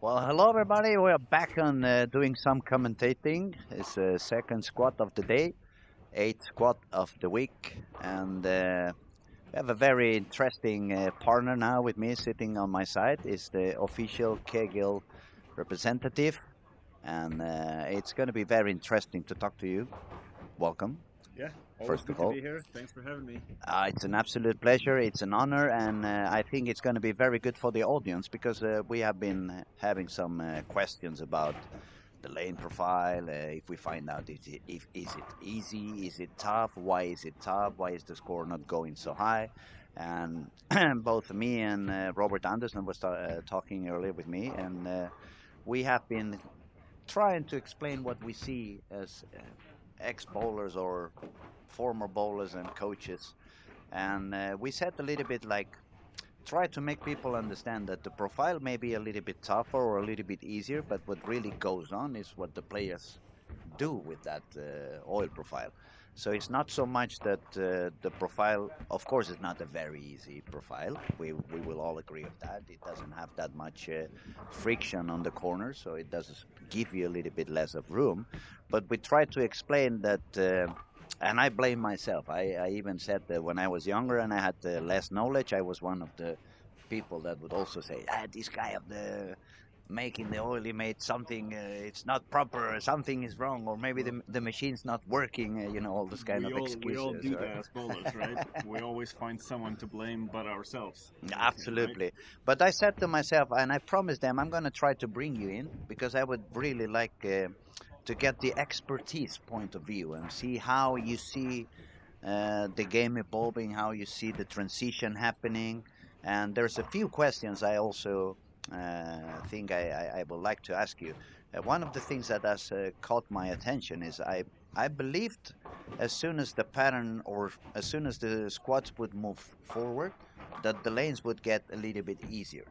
Well, hello everybody. We are back on doing some commentating. It's the second squad of the day, eighth squad of the week, and we have a very interesting partner now with me sitting on my side. Is the official Kegel representative, and it's going to be very interesting to talk to you. Welcome, Yeah, always first good of to all. be here. Thanks for having me. It's an absolute pleasure. It's an honor, and I think it's going to be very good for the audience because we have been having some questions about the lane profile. If we find out if is it easy, is it tough, why is it tough, why is the score not going so high, and both me and Robert Anderson was talking earlier with me, and we have been trying to explain what we see as ex bowlers or former bowlers and coaches, and we said a little bit like try to make people understand that the profile may be a little bit tougher or a little bit easier, but what really goes on is what the players do with that oil profile. So it's not so much that the profile, of course, is not a very easy profile. We will all agree with that. It doesn't have that much friction on the corners, so it does give you a little bit less of room. But we try to explain that. And I blame myself. I even said that when I was younger and I had less knowledge, I was one of the people that would also say, this guy of the making the oil, he made something, it's not proper, something is wrong, or maybe Well, the machine's not working, all this kind we of all excuses, do right? that as bowlers, right? We always find someone to blame but ourselves, I would say, right? Absolutely. But I said to myself, and I promised them, I'm going to try to bring you in because I would really like to get the expertise point of view and see how you see the game evolving, how you see the transition happening. And there's a few questions I also think I would like to ask you. One of the things that has caught my attention is I believed as soon as the pattern or as soon as the squads would move forward, that the lanes would get a little bit easier.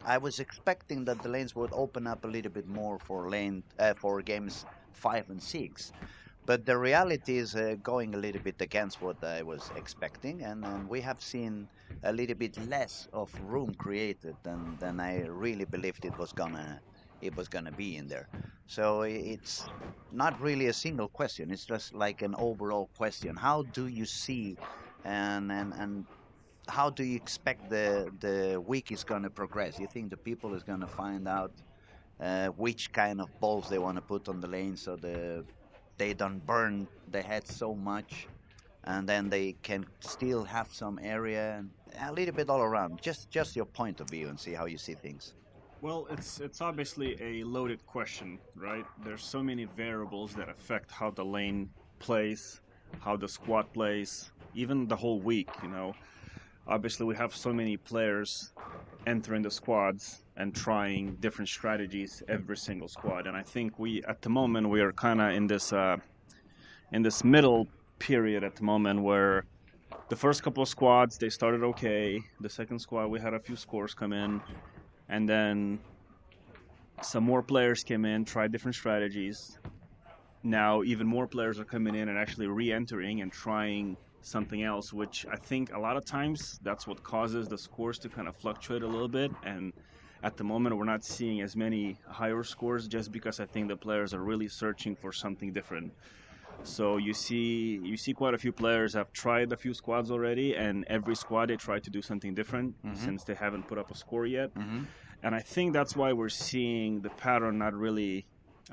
I was expecting that the lanes would open up a little bit more for for games 5 and 6, but the reality is going a little bit against what I was expecting, and we have seen a little bit less of room created than I really believed it was gonna be in there. So it's not really a single question. It's just like an overall question. How do you see, and how do you expect the week is gonna progress? You think the people is gonna find out which kind of balls they want to put on the lane so they don't burn the head so much, and then they can still have some area and a little bit all around. Just your point of view and see how you see things. Well, it's obviously a loaded question, right? There's so many variables that affect how the lane plays, how the squad plays, even the whole week, Obviously, we have so many players entering the squads and trying different strategies every single squad, and I think at the moment, we are kind of in this middle period at the moment where the first couple of squads they started okay. The second squad we had a few scores come in, and then some more players came in, tried different strategies. Now even more players are coming in and actually re-entering and trying something else, which I think a lot of times that's what causes the scores to kind of fluctuate a little bit. And at the moment, we're not seeing as many higher scores just because I think the players are really searching for something different. So you see quite a few players have tried a few squads already, and every squad they try to do something different Hmm. since they haven't put up a score yet. Hmm. And I think that's why we're seeing the pattern not really,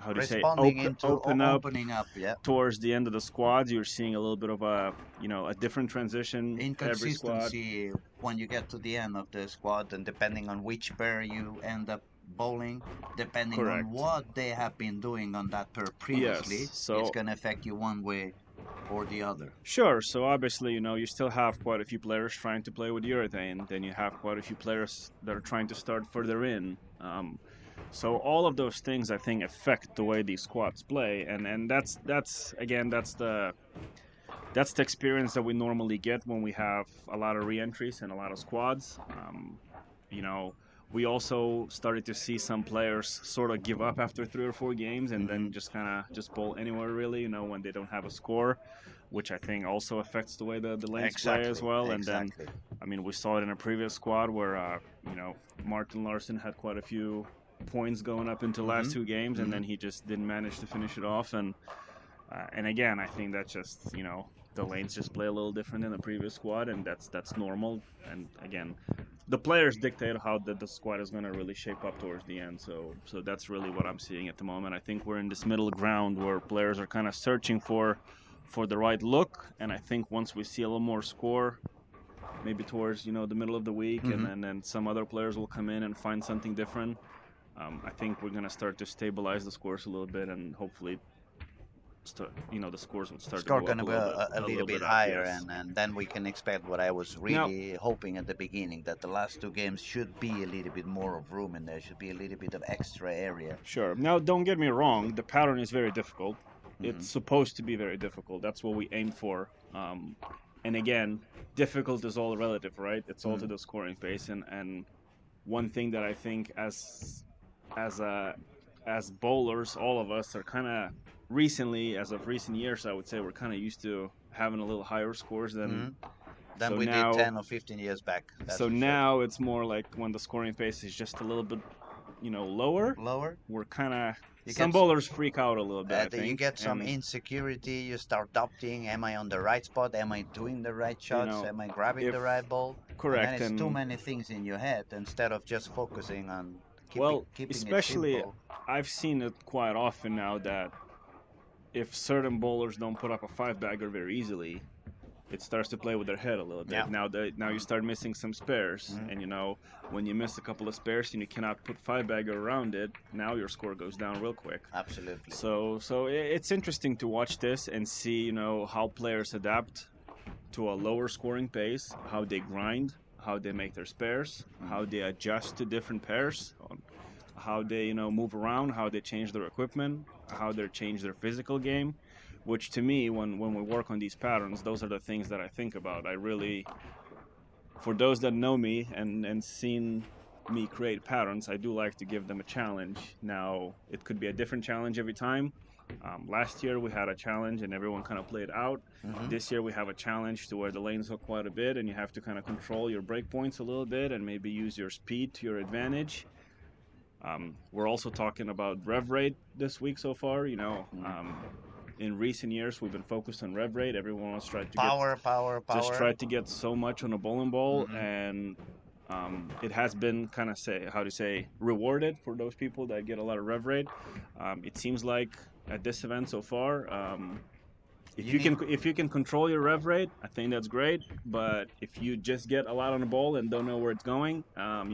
how do you say, Responding into open up opening up, yeah. towards the end of the squads. You're seeing a little bit of a different transition every squad. Inconsistency when you get to the end of the squad, and depending on which pair you end up bowling, depending on Correct. what they have been doing on that pair Yes. previously, it's So going to affect you one way or the other. sure. So obviously, you still have quite a few players trying to play with urethane. Then you have quite a few players that are trying to start further in. So all of those things, I think, affect the way these squads play, and that's again that's the experience that we normally get when we have a lot of re-entries and a lot of squads. You know, we also started to see some players sort of give up after 3 or 4 games and Hmm. then just kind of just bowl anywhere really, when they don't have a score, which I think also affects the way the lanes play as Exactly, well. And then, exactly. I mean, we saw it in a previous squad where, Martin Larsen had quite a few points going up into the last Mhm. two games, and Mhm. then he just didn't manage to finish it off. And again, I think that's just the lanes just play a little different than the previous squad, and that's normal. And again, the players dictate how the squad is going to really shape up towards the end. So that's really what I'm seeing at the moment. I think we're in this middle ground where players are kind of searching for the right look, and I think once we see a little more score, maybe towards the middle of the week, and Mhm. then some other players will come in and find something different. I think we're gonna start to stabilize the scores a little bit, and hopefully, the scores will start to Score go up gonna a be little bit, a a little little bit bit up. higher, Yes. and then we can expect what I was Now, really hoping at the beginning, that the last two games should be a little bit more of room in there, should be a little bit of extra area. sure. Now, don't get me wrong. The pattern is very difficult. Hmm. It's supposed to be very difficult. That's what we aim for. And again, difficult is all relative, right? It's all to Mm. the scoring pace. And one thing that I think as a as bowlers, all of us are kind of recently, as of recent years, I would say we're kind of used to having a little higher scores than. Hmm. Than So we did now, 10 or 15 years back, that's so for sure. now it's more like when the scoring pace is just a little bit, lower. Lower, We're kind of you some get bowlers freak out a little bit, I you think, get some and insecurity. You start doubting: am I on the right spot? Am I doing the right you shots? know Am I grabbing if the right ball? And then correct it's too and many things in your head instead of just focusing on well, keeping it especially simple. I've seen it quite often now that if certain bowlers don't put up a five bagger very easily, it starts to play with their head a little Yeah. bit. Now you start missing some spares, Mhm. and when you miss a couple of spares and you cannot put five bagger around it, now your score goes down real quick. Absolutely. So it's interesting to watch this and see how players adapt to a lower scoring pace, how they grind, how they make their spares, Mm. how they adjust to different pairs, how they move around, how they change their equipment, how they change their physical game. Which to me, when we work on these patterns, those are the things that I think about. I really, for those that know me and seen me create patterns, I do like to give them a challenge. Now, it could be a different challenge every time. Last year we had a challenge and everyone kind of played out. Hmm. This year we have a challenge to where the lanes hook quite a bit and you have to kind of control your break points a little bit and maybe use your speed to your advantage. We're also talking about rev rate this week so far. In recent years we've been focused on rev rate. Everyone wants to try to get Power, power, just power. try to get so much on a bowling ball, Hmm. and it has been kind of say how to say rewarded for those people that get a lot of rev rate. It seems like at this event so far, if You you need. can control your rev rate, I think that's great. But if you just get a lot on the ball and don't know where it's going,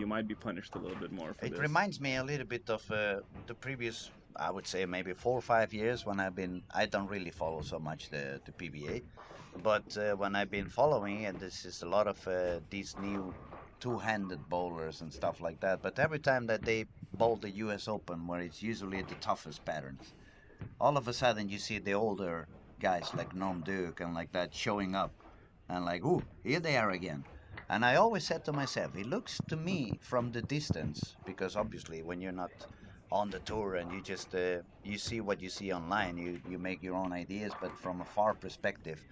you might be punished a little bit more for It this. reminds me a little bit of the previous, I would say maybe 4 or 5 years when I don't really follow so much the PBA, but when I've been following, and this is a lot of these new two-handed bowlers and stuff like that. But every time that they bowl the U.S. Open, where it's usually the toughest patterns, all of a sudden you see the older guys like Nom Duke and like that showing up, and like, ooh, here they are again. And I always said to myself, it looks to me from the distance, because obviously when you're not on the tour and you just you see what you see online, you make your own ideas, but from a far perspective.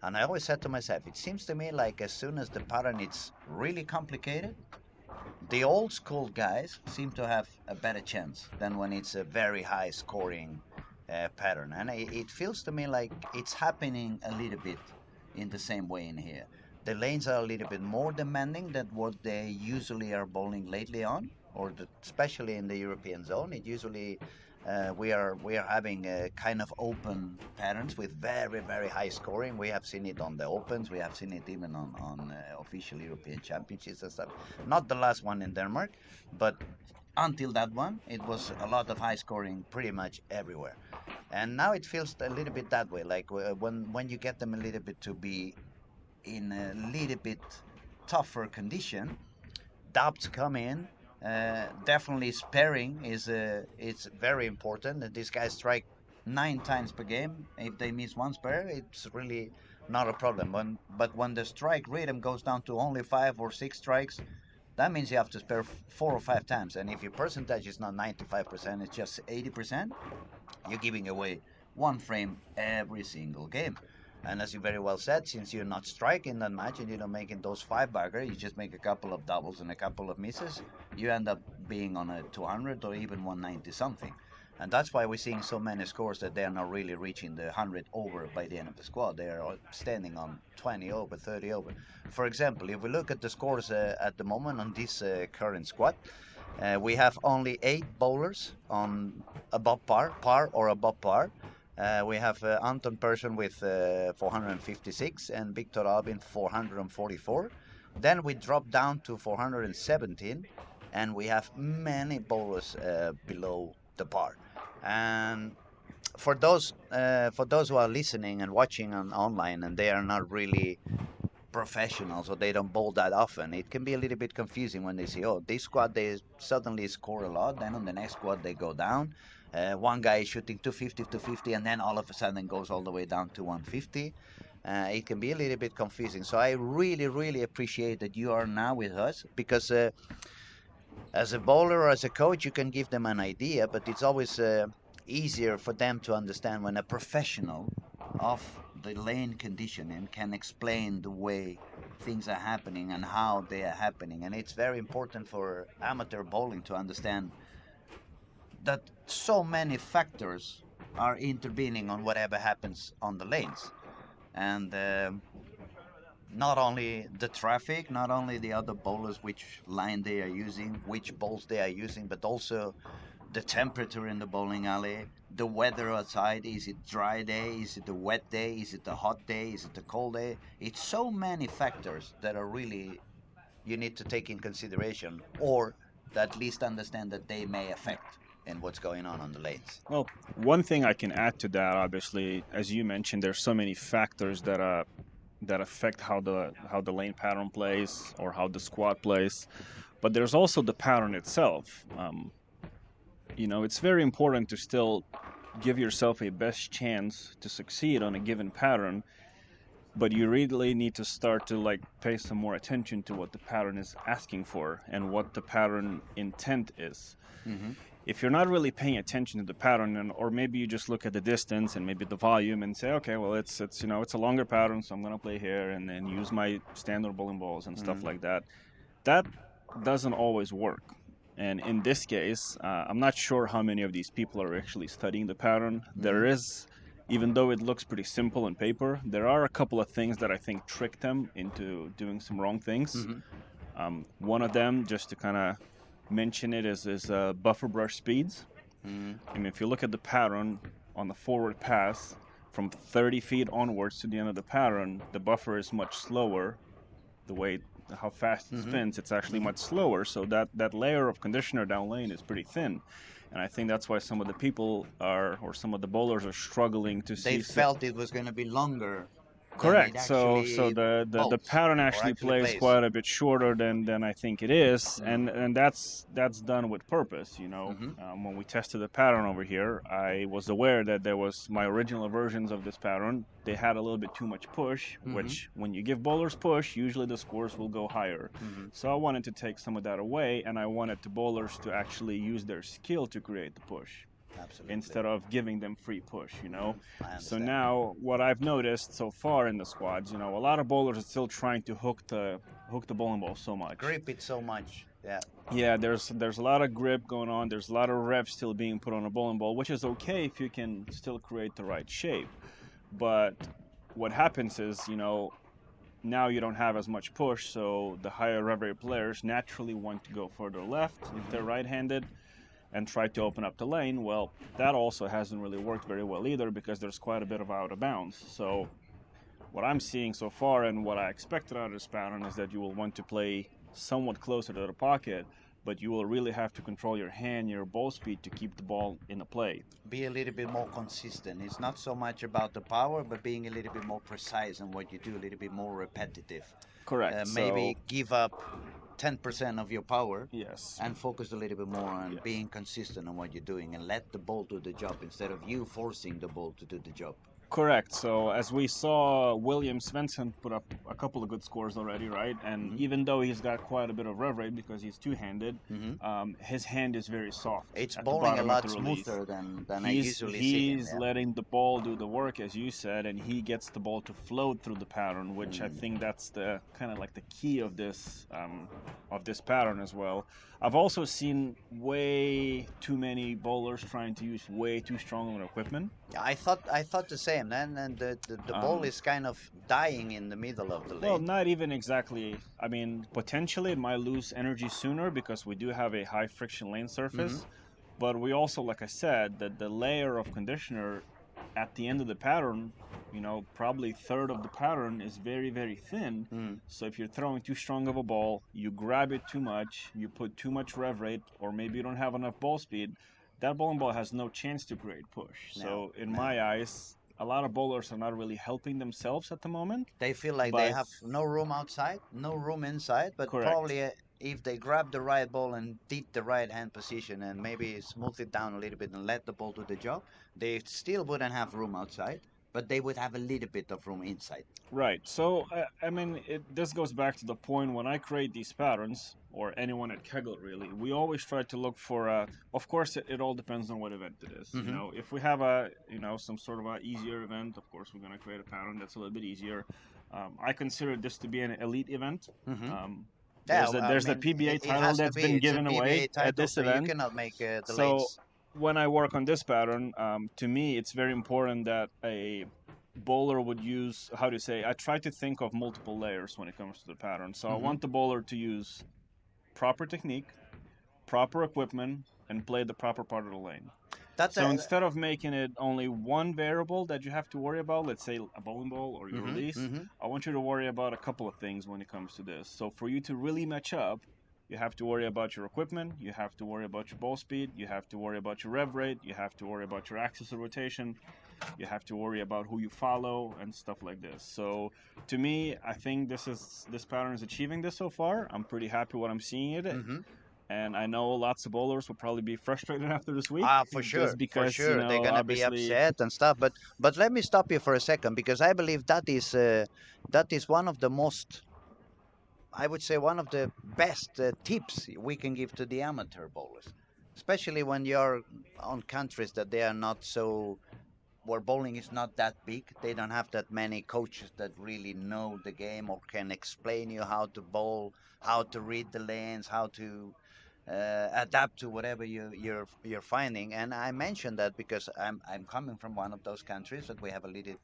And I always said to myself, it seems to me like as soon as the pattern is really complicated, the old school guys seem to have a better chance than when it's a very high scoring pattern. And it feels to me like it's happening a little bit in the same way in here. The lanes are a little bit more demanding than what they usually are bowling lately on, or especially in the European zone. It usually we are having kind of open patterns with very very high scoring. We have seen it on the opens. We have seen it even on official European championships and stuff. Not the last one in Denmark, but until that one, it was a lot of high scoring pretty much everywhere. And now it feels a little bit that way. Like when you get them a little bit to be in a little bit tougher condition, doubts come in. Definitely sparing is it's very important. And these guys strike 9 times per game. If they miss one spare, it's really not a problem. But when the strike rhythm goes down to only 5 or 6 strikes, that means you have to spare 4 or 5 times. And if your percentage is not 95%, it's just 80%, you're giving away one frame every single game. And as you very well said, since you're not striking that match and you're not making those five bagger, you just make a couple of doubles and a couple of misses, you end up being on a 200 or even 190 something. And that's why we're seeing so many scores that they're not really reaching the 100 over by the end of the squad. They're standing on 20 over, 30 over. For example, if we look at the scores at the moment on this current squad, we have only 8 bowlers on above par or above par. We have Anton Persson with 456 and Victor Albin 444. Then we drop down to 417, and we have many bowlers below the par. And for those who are listening and watching on online, and they are not really professionals or they don't bowl that often, it can be a little bit confusing when they say, "Oh, this squad they suddenly score a lot, then on the next squad they go down." One guy is shooting 250, 250, and then all of a sudden goes all the way down to 150. It can be a little bit confusing. So I really, really appreciate that you are now with us because as a bowler or as a coach, you can give them an idea, but it's always easier for them to understand when a professional of the lane conditioning can explain the way things are happening and how they are happening. And it's very important for amateur bowling to understand that so many factors are intervening on whatever happens on the lanes. And not only the traffic, not only the other bowlers, which line they are using, which balls they are using, but also the temperature in the bowling alley, the weather outside. Is it dry day? Is it a wet day? Is it a hot day? Is it a cold day? It's so many factors that are really you need to take in consideration, or at least understand that they may affect in what's going on the lanes. Well, one thing I can add to that, obviously, as you mentioned, there's so many factors that affect how the lane pattern plays or how the squad plays, but there's also the pattern itself. It's very important to still give yourself a best chance to succeed on a given pattern, but you really need to start to pay some more attention to what the pattern is asking for and what the pattern intent is. Mm-hmm. If you're not really paying attention to the pattern, or maybe you just look at the distance and maybe the volume and say, okay, well, it's it's a longer pattern, so I'm gonna play here and then use my standard bowling balls and stuff like that. That doesn't always work. And in this case, I'm not sure how many of these people are actually studying the pattern. There is, even though it looks pretty simple on paper, there are a couple of things that I think trick them into doing some wrong things. One of them, just to kind of mention it, is buffer brush speeds. I mean, if you look at the pattern on the forward pass, from 30 feet onwards to the end of the pattern, the buffer is much slower. The way how fast it spins, it's actually much slower. So that layer of conditioner down lane is pretty thin. And I think that's why some of the people or some of the bowlers are struggling to see. They felt it was going to be longer. Correct. So the Bolts pattern or actually actually plays plays. quite a bit shorter than I think it is, and that's done with purpose. When we tested the pattern over here, I was aware that there was my original versions of this pattern. They had a little bit too much push, which when you give bowlers push, usually the scores will go higher. So I wanted to take some of that away, and I wanted the bowlers to actually use their skill to create the push. Absolutely. Instead of giving them free push, I So understand. now what I've noticed so far in the squads, a lot of bowlers are still trying to hook the bowling ball so much. Grip it so much. Yeah. Yeah, there's a lot of grip going on. There's a lot of rev still being put on a bowling ball, which is okay if you can still create the right shape. But what happens is, now you don't have as much push, so the higher rev rate players naturally want to go further left if they're right-handed and try to open up the lane. Well, that also hasn't really worked very well either because there's quite a bit of out of bounds. So what I'm seeing so far and what I expected out of this pattern is that you will want to play somewhat closer to the pocket, but you will really have to control your hand, your ball speed to keep the ball in the play. Be a little bit more consistent. It's not so much about the power, but being a little bit more precise in what you do, a little bit more repetitive. Correct. Maybe give up 10% of your power Yes. and focus a little bit more on Yes. being consistent on what you're doing and let the ball do the job instead of you forcing the ball to do the job. Correct. So as we saw, William Svensson put up a couple of good scores already, right? And Hmm. even though he's got quite a bit of rev rate because he's two-handed, Hmm. his hand is very soft It's at the bowling a bottom at lot the release. smoother than I He's usually see him. he's Yeah. letting the ball do the work, as you said, and he gets the ball to float through the pattern, which I Mm. think that's the kind of like the key of this pattern as well. I've also seen way too many bowlers trying to use way too strong of an equipment. Yeah, I thought the same. Then and the ball Um, is kind of dying in the middle of the Well, lane. not even exactly. I mean, potentially it might lose energy sooner because we do have a high friction lane Hmm. surface. But we also, like I said, that the layer of conditioner at the end of the pattern, probably third of the pattern is very, very thin. Mm. So if you're throwing too strong of a ball, you grab it too much, you put too much rev rate, or maybe you don't have enough ball speed, that bowling ball has no chance to create push. No, So in no. my eyes, a lot of bowlers are not really helping themselves at the moment. They feel like they But have no room outside, no room inside, but correct. probably if they grab the right ball and did the right hand position and maybe smooth it down a little bit and let the ball do the job, they still wouldn't have room outside, but they would have a little bit of room inside. Right. So, I mean, this goes back to the point when I create these patterns, or anyone at Kegel really, we always try to look for, of course, it all depends on what event it is. Hmm. If we have some sort of a easier event, of course, we're going to create a pattern that's a little bit easier. I consider this to be an elite event. Hmm. Um, Yeah, there's I the mean, PBA it title has to that's be. been It's a given away PBA at title, this so you event. cannot make the So lanes. when I work on this pattern, to me, it's very important that a bowler would use, how to say, I try to think of multiple layers when it comes to the pattern. So I Hmm. want the bowler to use proper technique, proper equipment, and play the proper part of the lane. That. So instead of making it only one variable that you have to worry about, let's say a bowling ball or your Hmm. release, Hmm. I want you to worry about a couple of things when it comes to this. So for you to really match up, you have to worry about your equipment, you have to worry about your ball speed, you have to worry about your rev rate, you have to worry about your axis of rotation, you have to worry about who you follow and stuff like this. So to me, I think this pattern is achieving this so far. I'm pretty happy what I'm seeing it, Hmm. and I know lots of bowlers will probably be frustrated after this week, Ah, just for because sure, they're gonna be obviously. upset and stuff. But let me stop you for a second because I believe that is one of the most, I would say, one of the best tips we can give to the amateur bowlers, especially when you're on countries that they are not so, where bowling is not that big. They don't have that many coaches that really know the game or can explain you how to bowl, how to read the lanes, how to adapt to whatever you're finding. And I mentioned that because I'm coming from one of those countries that we have a little,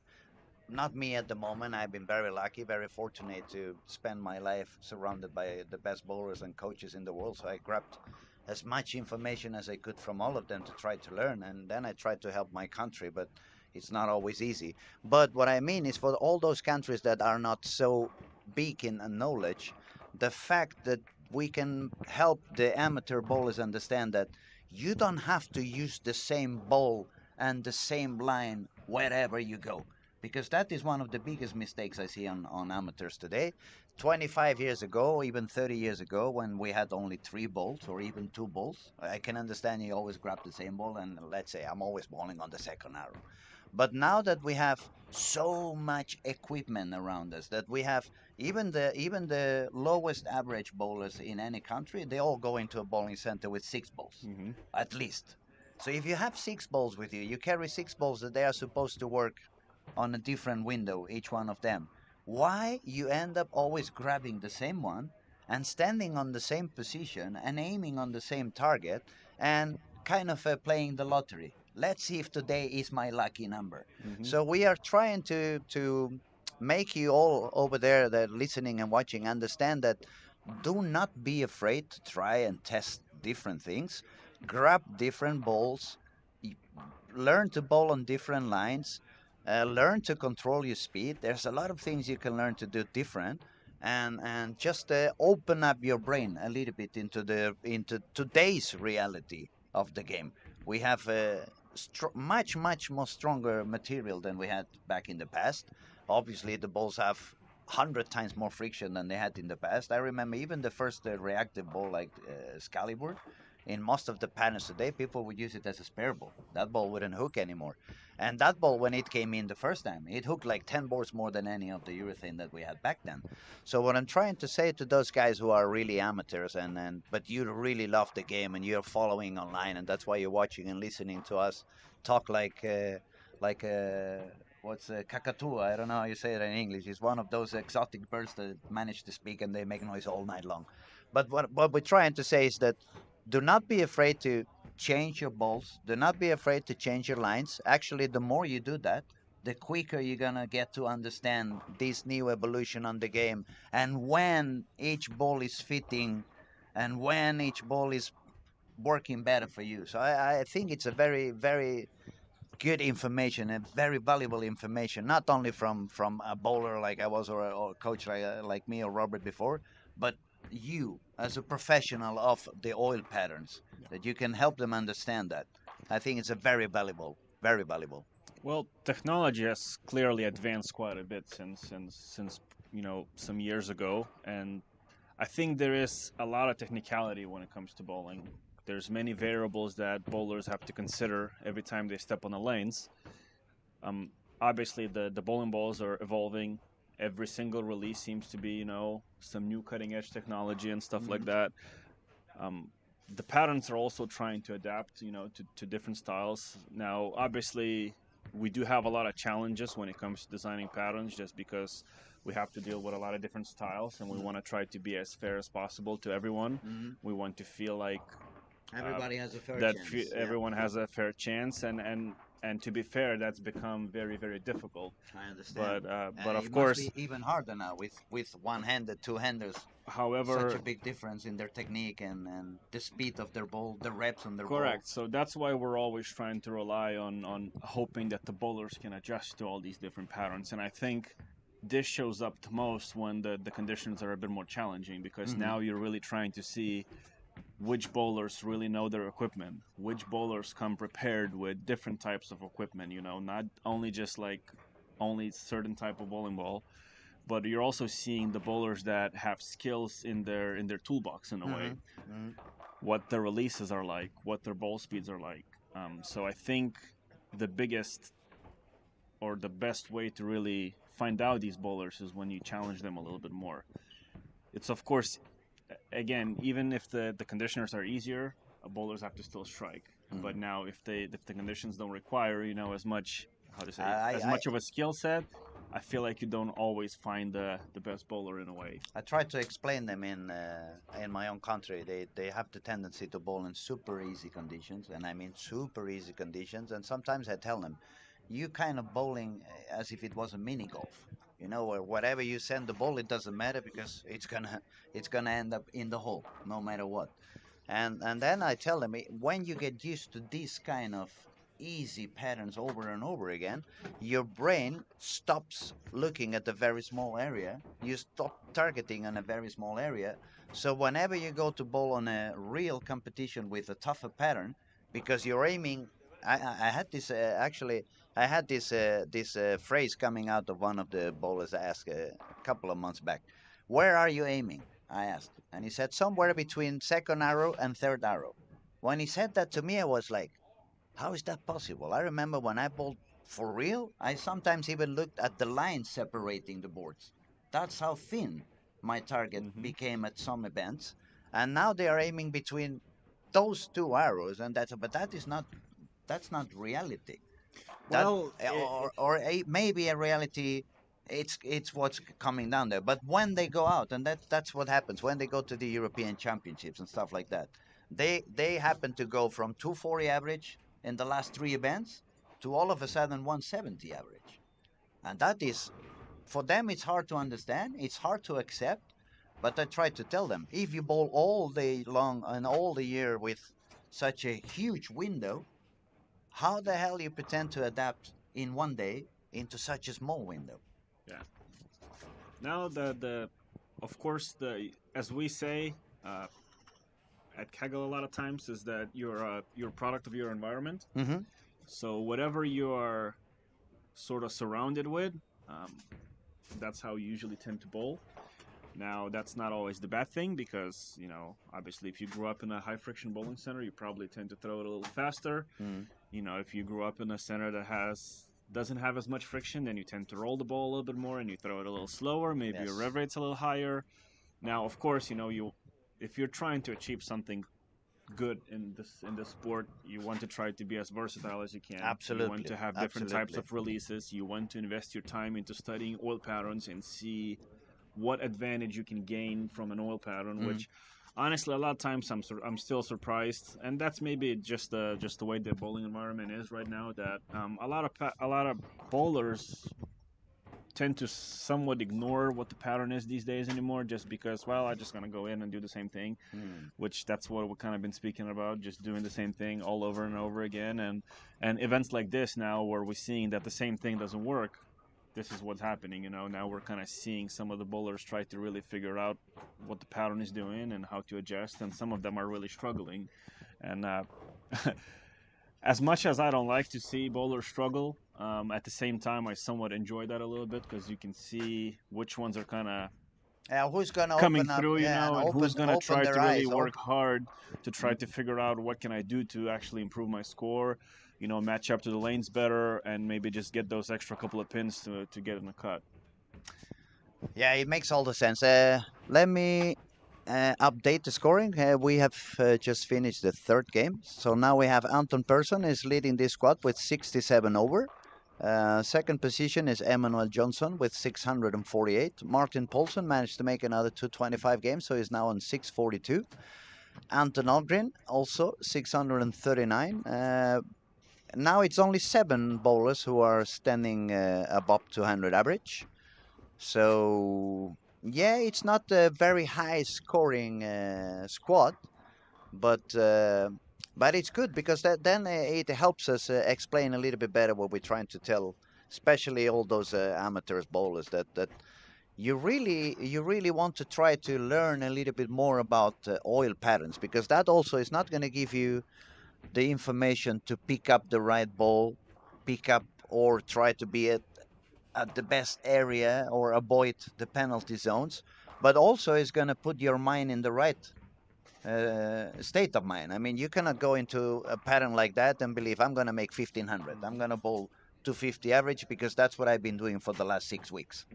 not me at the moment. I've been very lucky, very fortunate to spend my life surrounded by the best bowlers and coaches in the world. So I grabbed as much information as I could from all of them to try to learn, and then I tried to help my country, but it's not always easy. But what I mean is for all those countries that are not so big in knowledge, the fact that we can help the amateur bowlers understand that you don't have to use the same ball and the same line wherever you go, because that is one of the biggest mistakes I see on amateurs today. 25 years ago, even 30 years ago, when we had only three balls or even two balls, I can understand you always grab the same ball, and let's say I'm always bowling on the second arrow. But now that we have so much equipment around us, that we have even the lowest average bowlers in any country, they all go into a bowling center with six balls, Hmm. at least. So if you have six balls with you, you carry six balls that they are supposed to work on a different window, each one of them. Why you end up always grabbing the same one and standing on the same position and aiming on the same target and kind of playing the lottery. Let's see if today is my lucky number. Hmm. So we are trying to make you all over there that listening and watching understand that do not be afraid to try and test different things. Grab different balls, learn to bowl on different lines, learn to control your speed. There's a lot of things you can learn to do different, and just open up your brain a little bit into today's reality of the game. We have much more stronger material than we had back in the past. Obviously, the balls have 100 times more friction than they had in the past. I remember even the first reactive ball like Excalibur. in most of the patterns today, people would use it as a spare ball. That ball wouldn't hook anymore. And that ball, when it came in the first time, it hooked like 10 boards more than any of the urethane that we had back then. So what I'm trying to say to those guys who are really amateurs and but you really love the game and you're following online and that's why you're watching and listening to us talk like what's Kakatua? I don't know how you say it in English. It's one of those exotic birds that manage to speak and they make noise all night long. But what we're trying to say is that do not be afraid to change your balls. Do not be afraid to change your lines. Actually, the more you do that, the quicker you're gonna get to understand this new evolution on the game and when each ball is fitting and when each ball is working better for you. So I think it's a very, very good information and very valuable information, not only from a bowler like I was or a coach like me or Robert before, but you as a professional of the oil patterns that you can help them understand that. I think it's a very valuable, very valuable. Well, technology has clearly advanced quite a bit since some years ago, and I think there is a lot of technicality when it comes to bowling. There's many variables that bowlers have to consider every time they step on the lanes. Um, Obviously, the bowling balls are evolving. Every single release seems to be, some new cutting edge technology and stuff like Hmm. that. Um, the patterns are also trying to adapt, to different styles. Now, obviously, we do have a lot of challenges when it comes to designing patterns, just because we have to deal with a lot of different styles, and we want to try to be as fair as possible to everyone. Hmm. We want to feel like uh, Everybody has a fair chance. Yeah, everyone has a fair chance, and to be fair, that's become very very difficult. I understand. But of It must course, be even harder now with one-handed, two-handers. Such a however, big difference in their technique and the speed of their ball, the reps on their ball. correct. So that's why we're always trying to rely on hoping that the bowlers can adjust to all these different patterns. And I think this shows up the most when the conditions are a bit more challenging, because Hmm. now you're really trying to see which bowlers really know their equipment, which bowlers come prepared with different types of equipment, not only just like only certain type of bowling ball, but you're also seeing the bowlers that have skills in their toolbox in a way, Hmm. Hmm. what their releases are like, what their ball speeds are like. So I think the biggest or the best way to really find out these bowlers is when you challenge them a little bit more. It's of course, again, even if the conditioners are easier, bowlers have to still strike. But Hmm. now if the conditions don't require as much, how to say, I, as I much of a skill set, I feel like you don't always find the best bowler in a way. I try to explain them in my own country. They have the tendency to bowl in super easy conditions, and I mean super easy conditions. And sometimes I tell them, you kind of bowling as if it was a mini golf. You know, where whatever you send the ball, it doesn't matter because it's gonna end up in the hole no matter what. And then I tell them when you get used to these kind of easy patterns over and over again, your brain stops looking at the very small area. You stop targeting on a very small area. So whenever you go to bowl on a real competition with a tougher pattern, because you're aiming, I had this actually. I had this phrase coming out of one of the bowlers I asked a couple of months back. Where are you aiming? I asked. And he said, somewhere between second arrow and third arrow. When he said that to me, I was like, how is that possible? I remember when I bowled for real, I sometimes even looked at the lines separating the boards. That's how thin my target Hmm. became at some events. And now they are aiming between those two arrows, and but that's not reality. That Well, or maybe a reality. It's what's coming down there. But when they go out, and that's what happens when they go to the European Championships and stuff like that, they happen to go from 240 average in the last three events to all of a sudden 170 average, and that is for them. It's hard to understand. It's hard to accept. But I try to tell them if you bowl all day long and all the year with such a huge window, how the hell you pretend to adapt in one day into such a small window? yeah. Now the of course, the as we say uh, at Kegel a lot of times, is that you're a product of your environment. Mm-hmm. So whatever you are sort of surrounded with, um, that's how you usually tend to bowl. Now, that's not always the bad thing because, obviously, if you grew up in a high friction bowling center, you probably tend to throw it a little faster. Mm. If you grew up in a center that doesn't have as much friction, then you tend to roll the ball a little bit more and you throw it a little slower. Maybe your Yes. rev rate's a little higher. Now, of course, if you're trying to achieve something good in this sport, you want to try to be as versatile as you can. You want Absolutely. to have different types Absolutely. of releases. You want to invest your time into studying oil patterns and see what advantage you can gain from an oil pattern, Mm. which honestly a lot of times I'm still surprised, and that's maybe just the way the bowling environment is right now, that a lot of bowlers tend to somewhat ignore what the pattern is these days anymore, just because, well, I just gonna go in and do the same thing, Mm. which that's what we've kind of been speaking about, just doing the same thing all over and over again. And events like this now, where we're seeing that the same thing doesn't work, this is what's happening. Now we're kind of seeing some of the bowlers try to really figure out what the pattern is doing and how to adjust, and some of them are really struggling. And as much as I don't like to see bowlers struggle, at the same time I somewhat enjoy that a little bit, because you can see which ones are kind of Yeah, who's gonna coming open up? through, Yeah, and and who's gonna open try their to really eyes. work Open. hard to try Mm. to figure out what can I do to actually improve my score, match up to the lanes better, and maybe just get those extra couple of pins to get in the cut. Yeah, it makes all the sense. Let me update the scoring. We have just finished the third game, so now we have Anton Persson is leading this squad with 67 over. Second position is Emmanuel Johnson with 648. Martin Paulson managed to make another 225 games, so he's now on 642. Anton Algren also 639. Now it's only 7 bowlers who are standing above 200 average. So yeah, it's not a very high scoring squad, but uh, but it's good because then it helps us explain a little bit better what we're trying to tell, especially all those amateurs bowlers that you really want to try to learn a little bit more about oil patterns, because that also is not going to give you the information to pick up the right ball, pick up or try to be at the best area or avoid the penalty zones, but also is going to put your mind in the right state of mind. I mean, you cannot go into a pattern like that and believe I'm going to make 1500. I'm going to bowl 250 average because that's what I've been doing for the last 6 weeks.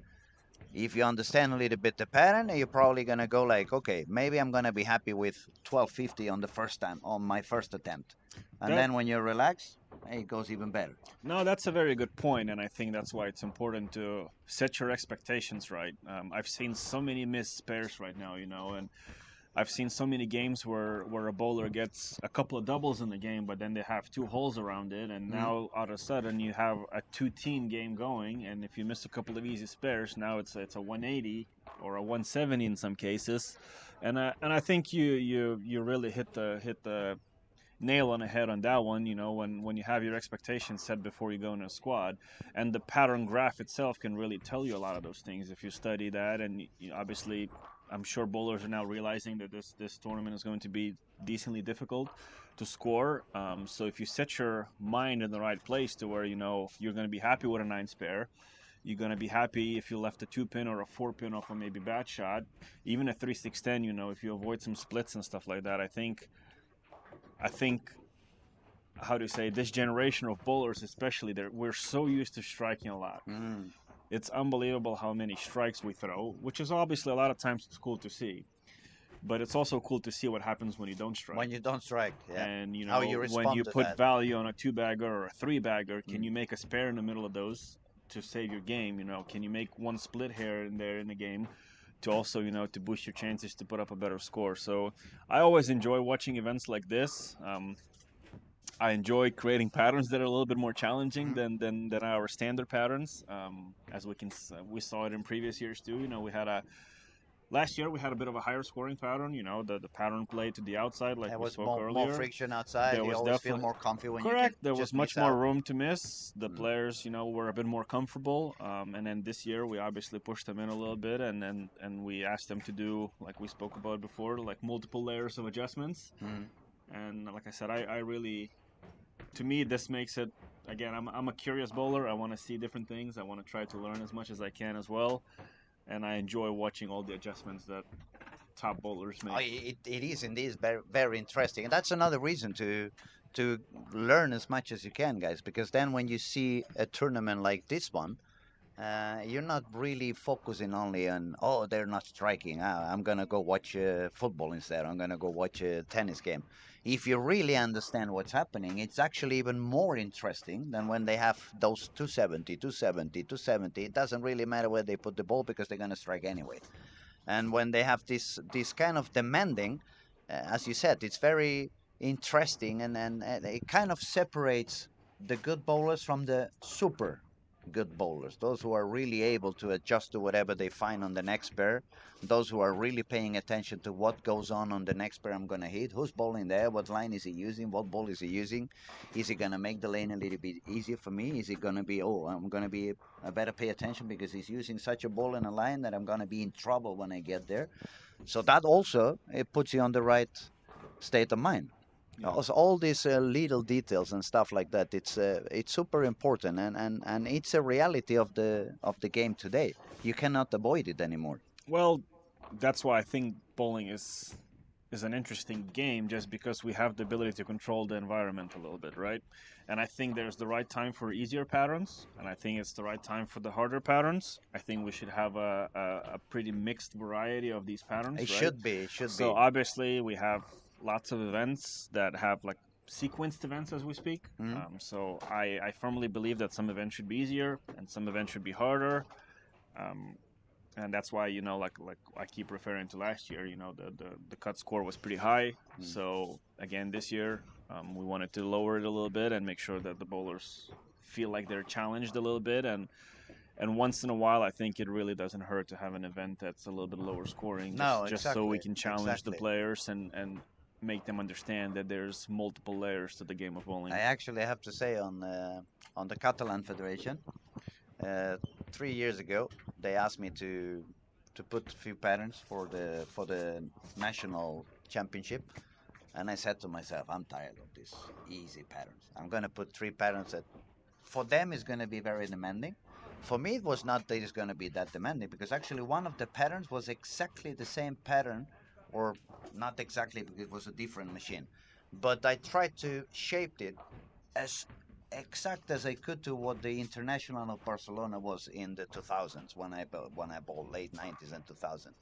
If you understand a little bit the pattern, you're probably going to go like, okay, maybe I'm going to be happy with 1250 on the first time, on my first attempt. And That then when you relax, it goes even better. No, that's a very good point, and I think that's why it's important to set your expectations right. I've seen so many missed spares right now, and I've seen so many games where a bowler gets a couple of doubles in the game, but then they have two holes around it, and Mm. now all of a sudden you have a two-team game going, and if you miss a couple of easy spares, now it's a 180 or a 170 in some cases, and I think you really hit the nail on the head on that one. When you have your expectations set before you go in a squad, and the pattern graph itself can really tell you a lot of those things if you study that. And obviously, I'm sure bowlers are now realizing that this tournament is going to be decently difficult to score. So if you set your mind in the right place to where you're going to be happy with a 9 spare, you're going to be happy if you left a 2 pin or a 4 pin off a maybe bad shot, even a 3-6-10. If you avoid some splits and stuff like that, I think how to say, this generation of bowlers especially, we're so used to striking a lot. Mm. It's unbelievable how many strikes we throw, which is obviously a lot of times it's cool to see, but it's also cool to see what happens when you don't When strike. you don't strike, yeah. And How you when respond you to put that. value on a 2-bagger or a 3-bagger, can Mm. you make a spare in the middle of those to save your game? Can you make one split here and there in the game to also to boost your chances to put up a better score? So I always enjoy watching events like this. I enjoy creating patterns that are a little bit more challenging Mhm. than our standard patterns. As we saw it in previous years too. We had a last year we had a bit of a higher scoring pattern. The pattern play to the outside, like There we was spoke more earlier. friction outside. There You was always feel definitely more comfy when you can correct. There was just much miss more out. room to miss. The Mm. players, were a bit more comfortable. And then this year we obviously pushed them in a little bit, and we asked them to do, like we spoke about before, like multiple layers of adjustments. Mm. And like I said, I really, to me, this makes it, again, I'm a curious bowler. I want to see different things. I want to try to learn as much as I can as well. and I enjoy watching all the adjustments that top bowlers Oh, make. it is indeed very, very interesting, and that's another reason to learn as much as you can, guys. Because then when you see a tournament like this one, you're not really focusing only on, oh, they're not striking. I'm gonna go watch football instead. I'm gonna go watch a tennis game. If you really understand what's happening, it's actually even more interesting than when they have those 270, 270, 270. It doesn't really matter where they put the ball because they're gonna strike anyway. And when they have this kind of demanding, as you said, it's very interesting, and it kind of separates the good bowlers from the super good bowlers, those who are really able to adjust to whatever they find on the next pair, those who are really paying attention to what goes on the next pair I'm going to hit, who's bowling there, what line is he using, what ball is he using, is he going to make the lane a little bit easier for me, is it going to be, oh, I'm going to be, I better pay attention because he's using such a ball in a line that I'm going to be in trouble when I get there. So that also, it puts you on the right state of mind. Yeah. Also, all these little details and stuff like that, it's super important, and it's a reality of the game today. You cannot avoid it anymore. Well, that's why I think bowling is an interesting game, just because we have the ability to control the environment a little bit, right? And I think there's the right time for easier patterns, and I think it's the right time for the harder patterns. I think we should have a pretty mixed variety of these It patterns, right? should be, it should So be. obviously we have lots of events that have like sequenced events as we speak. Mm. So I firmly believe that some events should be easier and some events should be harder. Um, and that's why, like I keep referring to last year, the cut score was pretty high. Mm. So again, this year, we wanted to lower it a little bit and make sure that the bowlers feel like they're challenged a little bit. And once in a while, I think it really doesn't hurt to have an event that's a little bit lower scoring, just No, just so we exactly, can challenge the exactly. players and make them understand that there's multiple layers to the game of bowling. I actually have to say on the Catalan Federation, uh, 3 years ago, they asked me to put a few patterns for the national championship. And I said to myself, I'm tired of these easy patterns. I'm going to put three patterns that for them is going to be very demanding. For me, it was not that it's going to be that demanding because actually one of the patterns was exactly the same pattern, or not exactly because it was a different machine. But I tried to shape it as exact as I could to what the International of Barcelona was in the 2000s when I bought late 90s and 2000.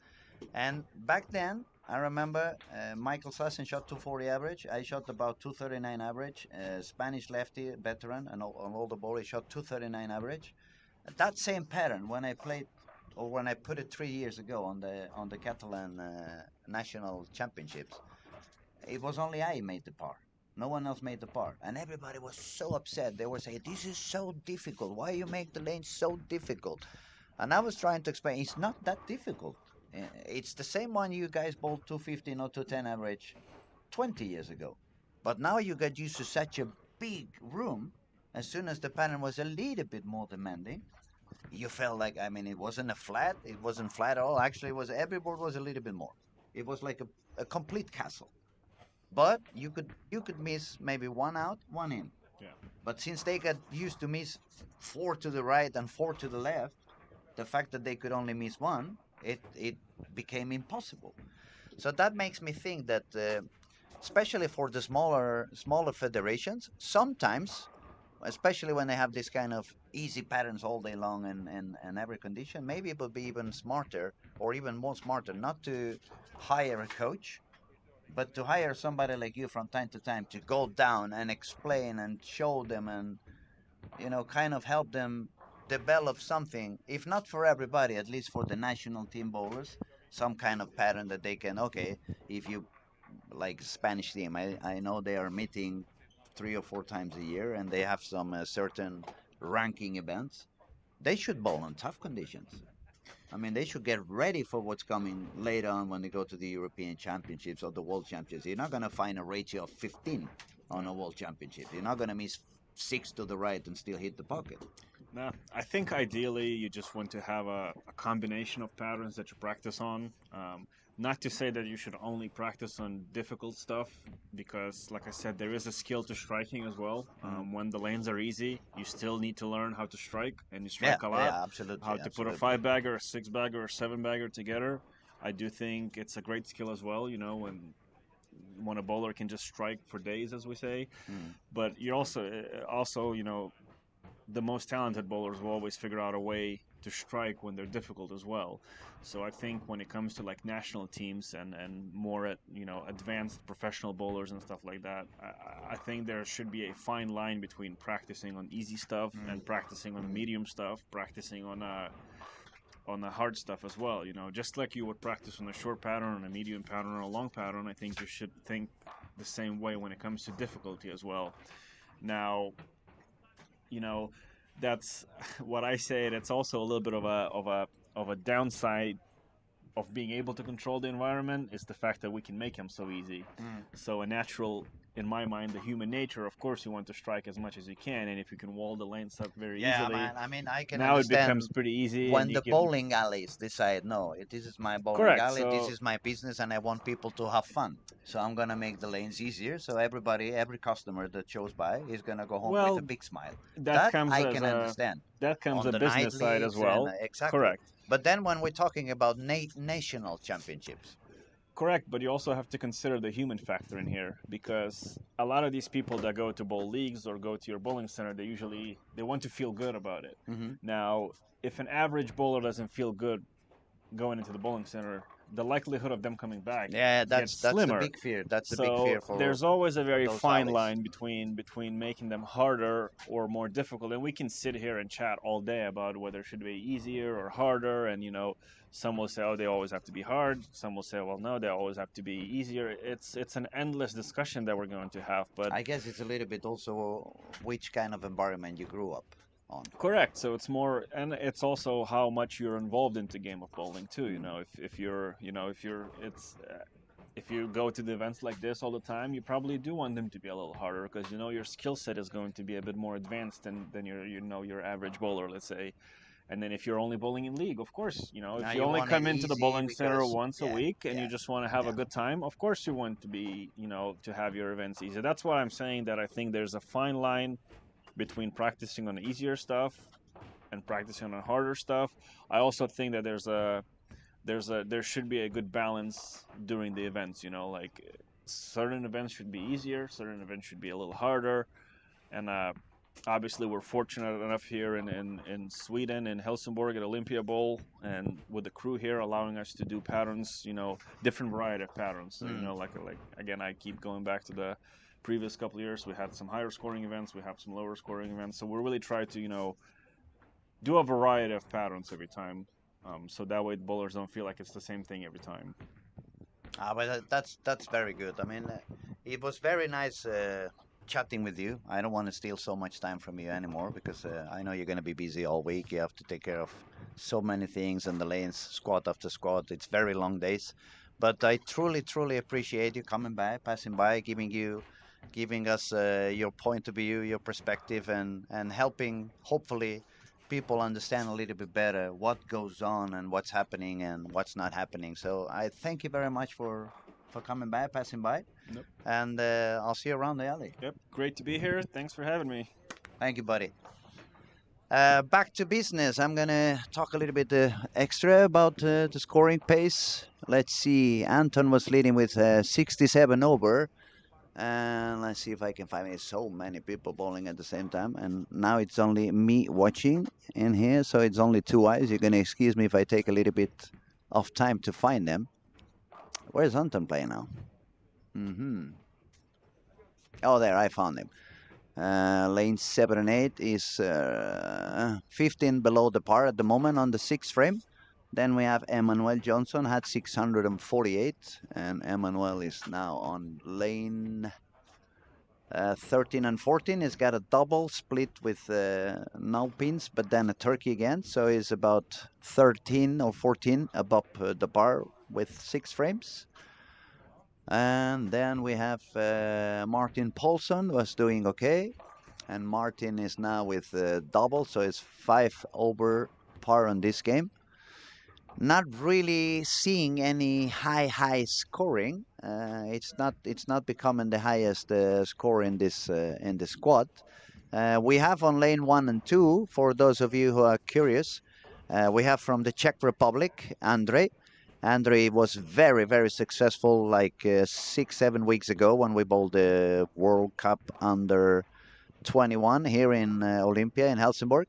And back then, I remember Michael Larsen shot 240 average. I shot about 239 average. Spanish lefty, veteran, and on all the ball, he shot 239 average. That same pattern when I played, or when I put it 3 years ago on the Catalan national championships, it was only I made the par. No one else made the par, and everybody was so upset. They were saying, "This is so difficult. Why you make the lane so difficult?" And I was trying to explain it's not that difficult. It's the same one you guys bowled 215 or 210 average 20 years ago. But now you got used to such a big room. As soon as the pattern was a little bit more demanding, you felt like, I mean, it wasn't a flat. It wasn't flat at all. Actually, it was every board was a little bit more. It was like a complete castle. But you could miss maybe one out, one in. Yeah. But since they got used to miss four to the right and four to the left, the fact that they could only miss one, it became impossible. So that makes me think that, especially for the smaller federations, sometimes, especially when they have this kind of easy patterns all day long and every condition, maybe it would be even smarter or even more smarter not to hire a coach, but to hire somebody like you from time to time to go down and explain and show them and kind of help them develop something, if not for everybody, at least for the national team bowlers, some kind of pattern that they can, okay, if you like Spanish team, I know they are meeting 3 or 4 times a year and they have some certain ranking events. They should bowl on tough conditions. I mean, they should get ready for what's coming later on when they go to the European Championships or the World Championships. You're not going to find a ratio of 15 on Yeah. a World Championship. You're not going to miss six to the right and still hit the pocket. Nah, I think ideally you just want to have a combination of patterns that you practice on. Not to say that you should only practice on difficult stuff, because, like I said, there is a skill to striking as well. Mm. When the lanes are easy, you still need to learn how to strike, and you Yeah, strike a yeah, lot. yeah, How absolutely, to put a absolutely. five bagger, a six bagger, a seven bagger together. I do think it's a great skill as well. You know, when a bowler can just strike for days, as we say. Mm. But you also you know, the most talented bowlers will always figure out a way to strike when they're difficult as well. So I think when it comes to like national teams and more at, you know, advanced professional bowlers and stuff like that, I think there should be a fine line between practicing on easy stuff Mm. and practicing on Mm. medium stuff, practicing on the hard stuff as well. You know, just like you would practice on a short pattern, on a medium pattern, or a long pattern, I think you should think the same way when it comes to difficulty as well. Now, you know, that's what I say. That's also a little bit of a downside of being able to control the environment is the fact that we can make them so easy. Mm. So a natural, in my mind, the human nature. Of course, you want to strike as much as you can, and if you can wall the lanes up very Yeah, easily, man. I mean, I can now it becomes understand pretty easy, and when you the can. bowling alleys decide, no, this is my bowling Correct. alley, this So, is my business, and I want people to have fun. So I'm gonna make the lanes easier. So everybody, every customer that shows by is gonna go home with a well, big smile. that That comes I as can a understand that comes on a the night business side as leagues and well. exactly. Correct. But then when we're talking about national championships, Correct, but you also have to consider the human factor in here, because a lot of these people that go to bowl leagues or go to your bowling center, they want to feel good about it. hmm Now, if an average bowler doesn't feel good going into the bowling center, the likelihood of them coming back yeah, gets that's the slimmer. big fear. That's the big So fear there's always a for very those fine alleys. line between making them harder or more difficult. And we can sit here and chat all day about whether it should be easier or harder. And, you know, some will say, oh, they always have to be hard. Some will say, well, no, they always have to be easier. It's an endless discussion that we're going to have. But I guess it's a little bit also which kind of environment you grew up on. correct. So it's more, and it's also how much you're involved into game of bowling too. You Mm. know, if you're, you know, if you go to the events like this all the time, you probably do want them to be a little harder, because you know your skill set is going to be a bit more advanced than your, you know, your average bowler, let's say. And then if you're only bowling in league, of course, you know, Now if you you only want it come into the easy bowling center because once a yeah, week and you yeah, just want to have a yeah. good time, of course you want to be, you know, to have your events easy. That's why I'm saying that I think there's a fine line between practicing on easier stuff and practicing on harder stuff. I also think that there should be a good balance during the events. You know, like certain events should be easier, certain events should be a little harder, and obviously we're fortunate enough here in Sweden, in Helsingborg at Olympia Bowl, and with the crew here allowing us to do patterns, you know, different variety of patterns. So, you Mm. know, like again, I keep going back to the previous couple of years. We had some higher scoring events, we have some lower scoring events. So we're really trying to, you know, do a variety of patterns every time, so that way the bowlers don't feel like it's the same thing every time. But that's very good. I mean, it was very nice chatting with you. I don't want to steal so much time from you anymore because I know you're going to be busy all week. You have to take care of so many things and the lanes, squad after squad. It's very long days. But I truly, truly appreciate you coming by, passing by, giving us your point of view, your perspective, and helping hopefully people understand a little bit better what goes on and what's happening and what's not happening. So I thank you very much for coming by, passing by, Nope. and I'll see you around the alley. Yep. Great to be here. Thanks for having me. Thank you, buddy. Back to business. I'm gonna talk a little bit extra about the scoring pace. Let's see. Anton was leading with 67 over. And let's see if I can find so many people bowling at the same time. And now it's only me watching in here, so it's only two eyes. You're gonna excuse me if I take a little bit of time to find them. Where's Anton playing now? Mm-hmm. Oh, there, I found him. Lane 7 and 8 is 15 below the par at the moment on the sixth frame. Then we have Emmanuel Johnson had 648, and Emmanuel is now on lane 13 and 14. He's got a double split with no pins, but then a turkey again. So he's about 13 or 14 above the bar with 6 frames. And then we have Martin Paulson was doing okay. And Martin is now with double, so it's 5 over par on this game. Not really seeing any high scoring. It's not becoming the highest score in this squad. We have on lane 1 and 2, for those of you who are curious, we have from the Czech Republic, Andre. Andre was very successful like 6, 7 weeks ago when we bowled the World Cup under 21 here in Olympia in Helsingborg.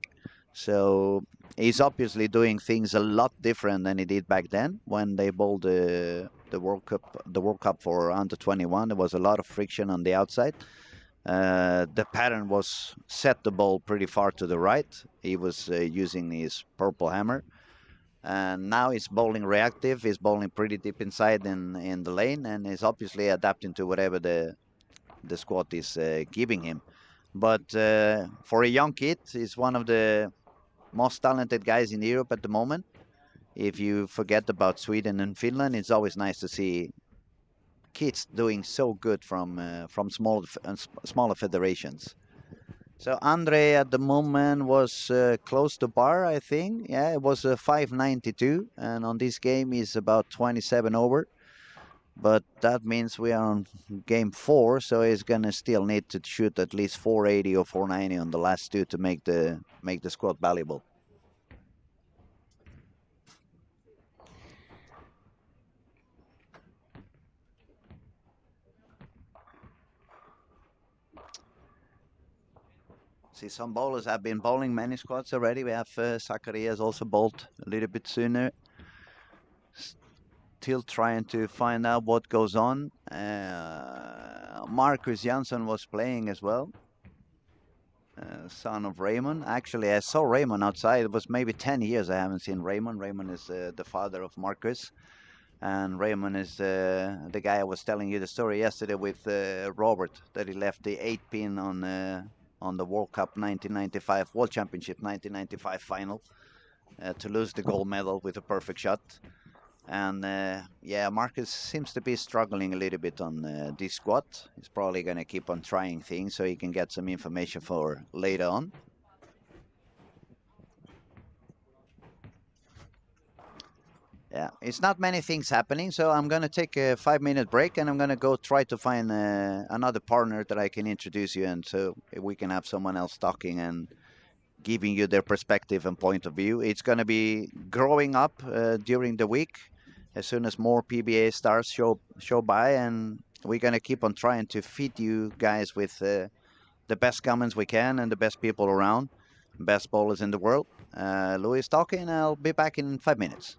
So he's obviously doing things a lot different than he did back then when they bowled the World Cup. The World Cup for under 21, there was a lot of friction on the outside. The pattern was set the ball pretty far to the right. He was using his purple hammer, and now he's bowling reactive. He's bowling pretty deep inside in the lane, and is obviously adapting to whatever the squad is giving him. But for a young kid, he's one of the most talented guys in Europe at the moment. If you forget about Sweden and Finland, it's always nice to see kids doing so good from smaller federations. So Andre at the moment was close to par, I think. Yeah, it was 592, and on this game he's about 27 over. But that means we are on game 4, so he's gonna still need to shoot at least 480 or 490 on the last two to make the squad valuable. See, some bowlers have been bowling many squads already. We have Zacharias also bowled a little bit sooner. Still trying to find out what goes on. Marcus Jansson was playing as well. Son of Raymond. Actually, I saw Raymond outside. It was maybe 10 years I haven't seen Raymond. Raymond is the father of Marcus. And Raymond is the guy I was telling you the story yesterday with Robert, that he left the 8 pin on the World Cup 1995, World Championship 1995 final to lose the gold medal with a perfect shot. And yeah, Marcus seems to be struggling a little bit on this squad. He's probably going to keep on trying things so he can get some information for later on. Yeah, it's not many things happening, so I'm going to take a 5 minute break and I'm going to go try to find another partner that I can introduce you and so we can have someone else talking and giving you their perspective and point of view. It's going to be growing up during the week as soon as more PBA stars show by, and we're going to keep on trying to feed you guys with the best comments we can and the best people around, best bowlers in the world. Louis talking. I'll be back in 5 minutes.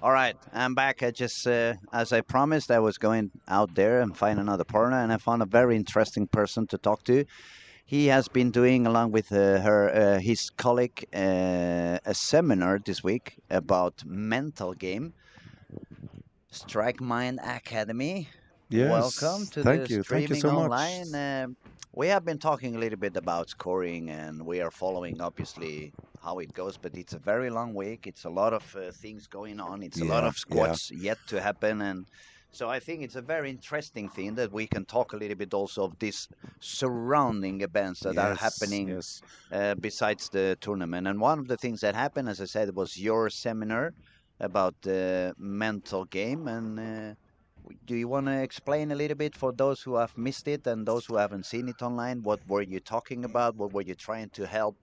All right, I'm back. I just, as I promised, I was going out there and find another partner, and I found a very interesting person to talk to. He has been doing, along with his colleague, a seminar this week about mental game. Strike Mind Academy. Welcome Yes, to the thank you streaming so much. online. We have been talking a little bit about scoring, and we are following obviously how it goes. But it's a very long week. It's a lot of things going on. It's a lot Yeah, of yeah, squats yet to happen, and so I think it's a very interesting thing that we can talk a little bit also of these surrounding events that are yes, happening yes, besides the tournament. And one of the things that happened, as I said, was your seminar about the mental game. And do you want to explain a little bit for those who have missed it and those who haven't seen it online? What were you talking about? What were you trying to help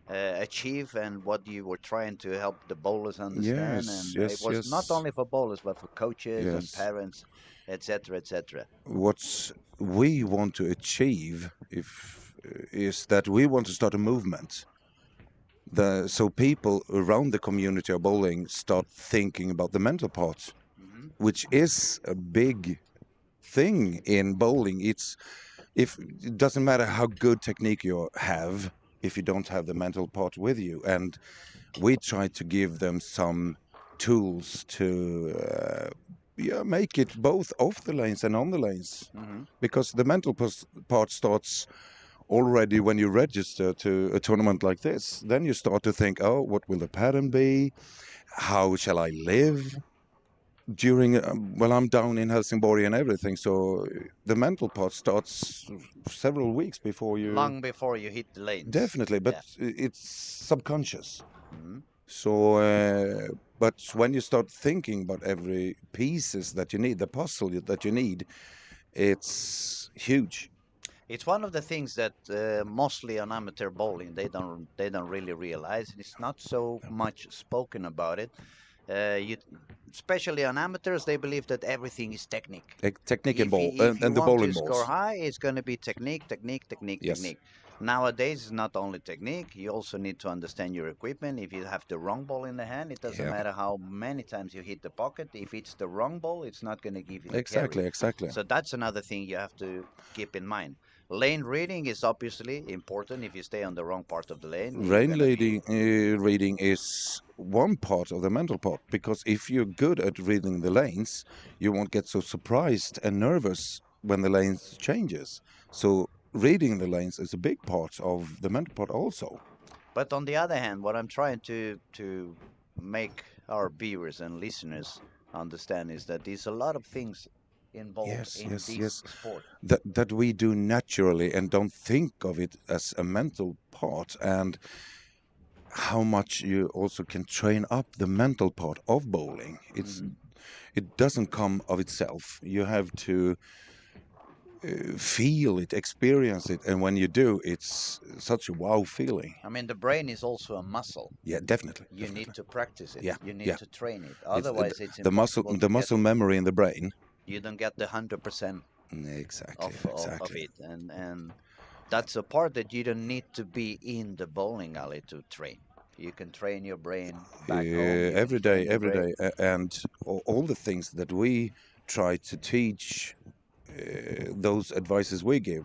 achieve, and what you were trying to help the bowlers understand? yes, And it yes, was not yes, only for bowlers, but for coaches and yes. parents, etc., etc. What we want to achieve if is that we want to start a movement. So people around the community of bowling start thinking about the mental part, Hmm. which is a big thing in bowling. If it doesn't matter how good technique you have if you don't have the mental part with you, and we try to give them some tools to yeah, make it both off the lanes and on the lanes, Hmm. because the mental part starts already when you register to a tournament like this. Then you start to think, oh, what will the pattern be, how shall I live during well, I'm down in Helsingborg and everything, so the mental part starts several weeks before you. Long before you hit the lanes. Definitely, but Yeah. it's subconscious. Hmm. So, but when you start thinking about every pieces that you need, the puzzle that you need, it's huge. It's one of the things that mostly on amateur bowling they don't really realize. It's not so much spoken about it. You, especially on amateurs, they believe that everything is technique. Technique and If you ball if you and the want to bowling score balls. high, it's going to be technique, technique, technique, Yes, technique. Nowadays, it's not only technique. You also need to understand your equipment. If you have the wrong ball in the hand, it doesn't yeah, matter how many times you hit the pocket. If it's the wrong ball, it's not going to give you the carry. exactly, exactly. So that's another thing you have to keep in mind. Lane reading is obviously important. If you stay on the wrong part of the lane, you're Rain going to be. lady reading is one part of the mental part, because if you're good at reading the lanes, you won't get so surprised and nervous when the lanes changes. So reading the lanes is a big part of the mental part also. But on the other hand, what I'm trying to make our viewers and listeners understand is that there's a lot of things involved Yes, in yes, this yes. sport. That we do naturally and don't think of it as a mental part, and how much you also can train up the mental part of bowling. Hmm. It doesn't come of itself. You have to feel it, experience it, and when you do, it's such a wow feeling. I mean, the brain is also a muscle. Yeah, definitely, You need definitely. to practice it. Yeah, You need yeah. to train it. It's Otherwise, it's the impossible to get. muscle memory in the brain. You don't get the 100% Exactly, of exactly. it, and that's a part that you don't need to be in the bowling alley to train. You can train your brain back home. You can train your Every brain. day, and all the things that we try to teach, those advices we give,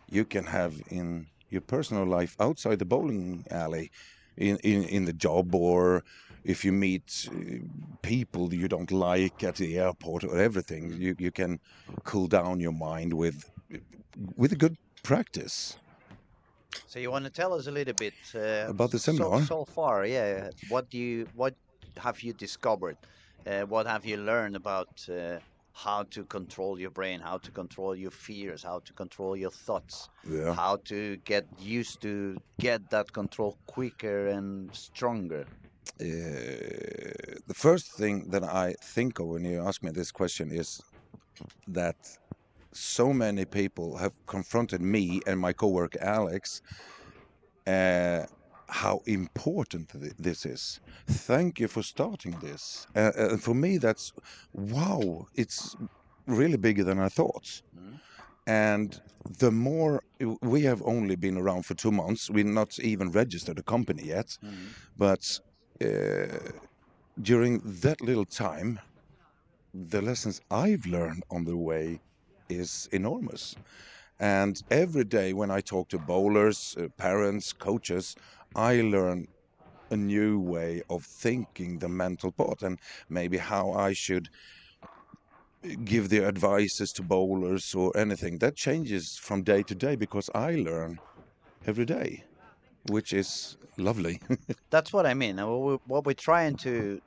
you can have in your personal life outside the bowling alley, in the job, or if you meet people you don't like at the airport or everything, Mhm. you can cool down your mind with a good practice. So you want to tell us a little bit About the so seminar. so far, yeah? What have you discovered? What have you learned about how to control your brain, how to control your fears, how to control your thoughts, Yeah. how to get used to get that control quicker and stronger? The first thing that I think of when you ask me this question is that so many people have confronted me and my coworker Alex, uh, how important this is. Thank you for starting this. And for me, that's wow. It's really bigger than I thought. Mm. And the more we have only been around for 2 months, we're not even registered a company yet, Mm. but. Uh, during that little time, the lessons I've learned on the way is enormous. And every day when I talk to bowlers, parents, coaches, I learn a new way of thinking the mental part and maybe how I should give the advices to bowlers or anything. That changes from day to day because I learn every day, which is lovely. That's what I mean. And what we're trying to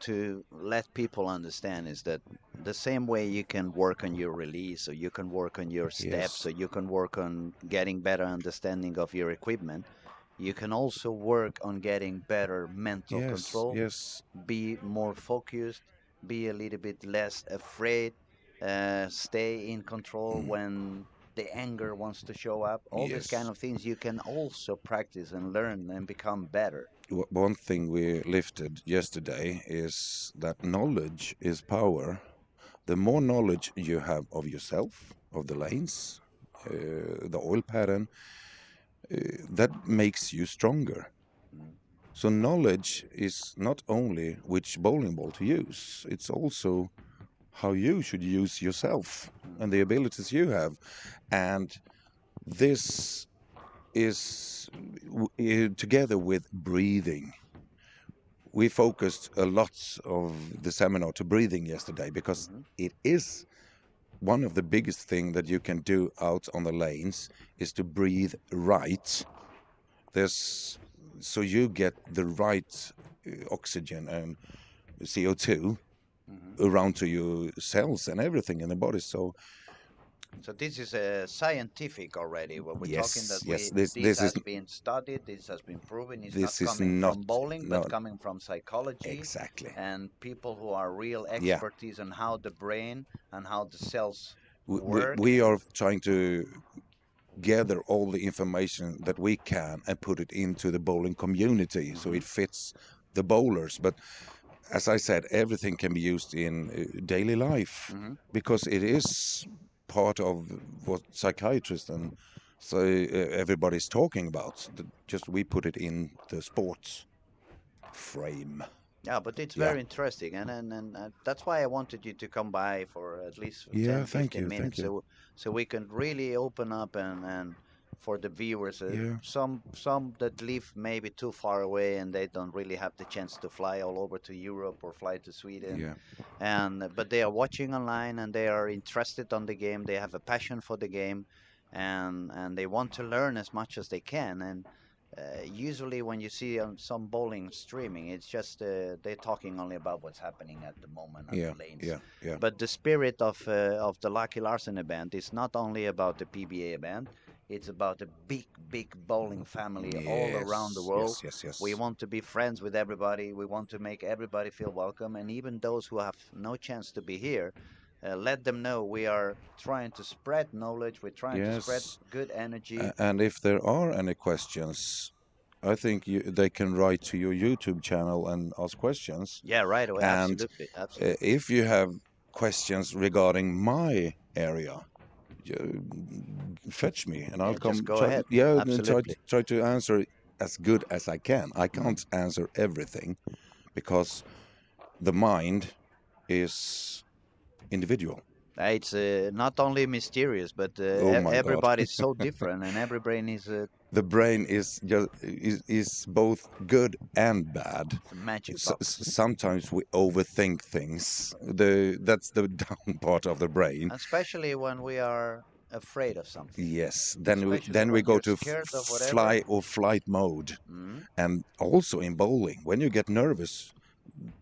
let people understand is that the same way you can work on your release, or you can work on your steps, Yes, or you can work on getting better understanding of your equipment, you can also work on getting better mental yes, control, yes, be more focused, be a little bit less afraid, stay in control mm, when the anger wants to show up. All these kind yes. of things you can also practice and learn and become better. One thing we lifted yesterday is that knowledge is power. The more knowledge you have of yourself, of the lanes, the oil pattern, that makes you stronger. Mm. So knowledge is not only which bowling ball to use, it's also how you should use yourself Mm. and the abilities you have. And this is together with breathing. We focused a lot of the seminar to breathing yesterday because Mhm. it is one of the biggest thing that you can do out on the lanes is to breathe right. There's so you get the right oxygen and CO2 Mhm. around to your cells and everything in the body. So So this is scientific already. What we're talking yes, that yes, we this this this is has been studied, this has been proven. It's not this is coming not from bowling, but not coming from psychology exactly. and people who are real Yeah, expertise on how the brain and how the cells we work. we And are trying to gather all the information that we can and put it into the bowling community so Mhm. it fits the bowlers. But as I said, everything can be used in daily life Mhm. because it is part of what psychiatrists and so everybody's talking about. Just we put it in the sports frame. Yeah, but it's Yeah, very interesting, and that's why I wanted you to come by for at least yeah. 10, Thank 15 you, thank minutes, you. so we can really open up and for the viewers, Yeah, some that live maybe too far away and they don't really have the chance to fly all over to Europe or fly to Sweden, yeah, and but they are watching online and they are interested on the game. They have a passion for the game, and they want to learn as much as they can. And usually, when you see some bowling streaming, it's just they're talking only about what's happening at the moment on the yeah, lanes. yeah, yeah. But the spirit of the Lucky Larsen event is not only about the PBA event; it's about a big, big bowling family all around the Yes, world. yes, yes, We yes. want to be friends with everybody. We want to make everybody feel welcome, and even those who have no chance to be here, let them know we are trying to spread knowledge. We're trying to spread Yes. good energy. And if there are any questions, I think they can write to your YouTube channel and ask questions. Yeah, right away. And Absolutely, absolutely. if you have questions regarding my area, you fetch me, and I'll Yeah, just come. go Try, ahead. yeah, and Absolutely. try to answer as good as I can. I Mm. can't answer everything because the mind is individual. It's not only mysterious, but Oh my God. everybody's so different, and every brain is The brain is just is both good and bad. a magic box. Sometimes we overthink things. That's the down part of the brain. Especially when we are afraid of something. Yes. Especially Then we when go you're to scared of whatever. fly or flight mode. Mm, And also in bowling, when you get nervous,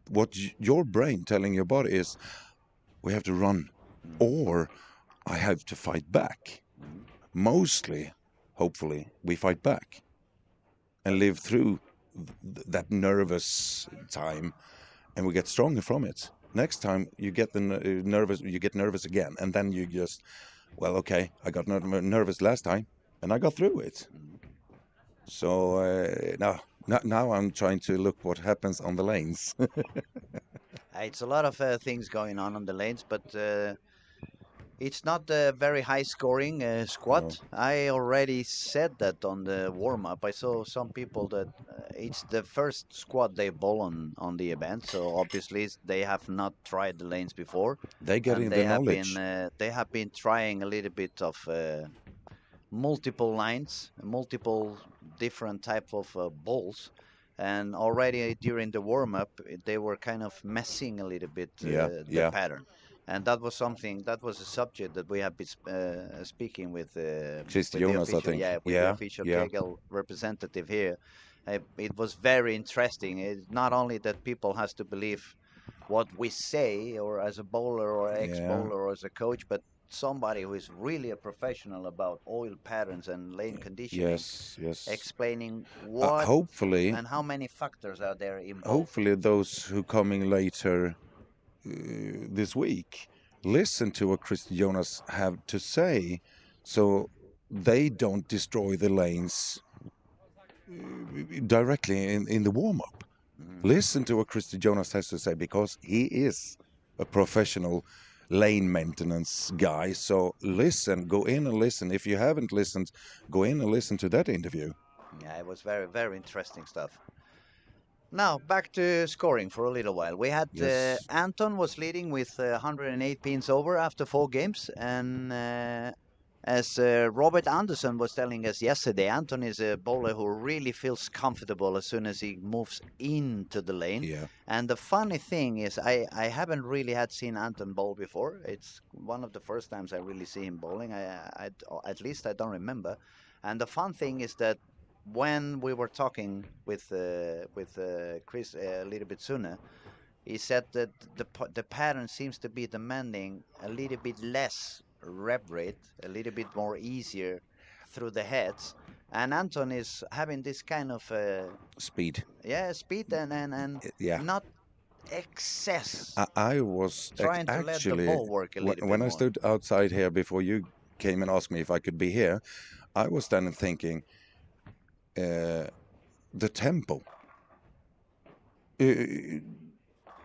what your brain telling your body is, we have to run, mm, or I have to fight back. mm. Mostly, hopefully, we fight back and But live through that nervous time, and we get stronger from it. Next time you get nervous, you get nervous again, and then you just, well, okay, I got nervous last time, and I got through it. mm. So now I'm trying to look what happens on the lanes. It's a lot of things going on the lanes, but It's not a very high scoring squad. No. I already said that on the warm up. I saw some people that it's the first squad they bowl on the event, so obviously they have not tried the lanes before, They're and getting the knowledge. they have been trying a little bit of multiple lines, multiple different type of balls, and already during the warm up they were kind of messing a little bit Yeah, the yeah. pattern, and that was something that was a subject that we have been speaking Christy with the Jonas, I official, think. yeah, with the Yeah, official yeah, Kegel representative here. It was very interesting. It's not only that people has to believe what we say, or as a bowler or yeah. ex-bowler or as a coach, but somebody who is really a professional about oil patterns and lane conditioning, Yes, yes. explaining what Hopefully, and how many factors are there involved. hopefully those who coming later this week listen to what Christy Jonas have to say, so they don't destroy the lanes directly in the warm up. Mhm. Listen to what Christy Jonas has to say, because he is a professional lane maintenance guy. So listen, go in and listen. If you haven't listened, go in and listen to that interview. Yeah, it was very, very interesting stuff. Now back to scoring for a little while. We had Yes. Anton was leading with 108 pins over after 4 games, and as Robert Anderson was telling us yesterday, Anton is a bowler who really feels comfortable as soon as he moves into the lane. Yeah. And the funny thing is, I haven't really had seen Anton bowl before. It's one of the first times I really see him bowling. At least I don't remember. And the fun thing is that when we were talking with Chris a little bit sooner, he said that the pattern seems to be demanding a little bit less rev rate, a little bit more easier through the heads, and Anton is having this kind of Speed. yeah, speed and Yeah. not excess, I was trying to let the actually, ball work a little bit when I more. stood outside here before you came and asked me if I could be here, I was standing thinking, uh, the tempo. Uh,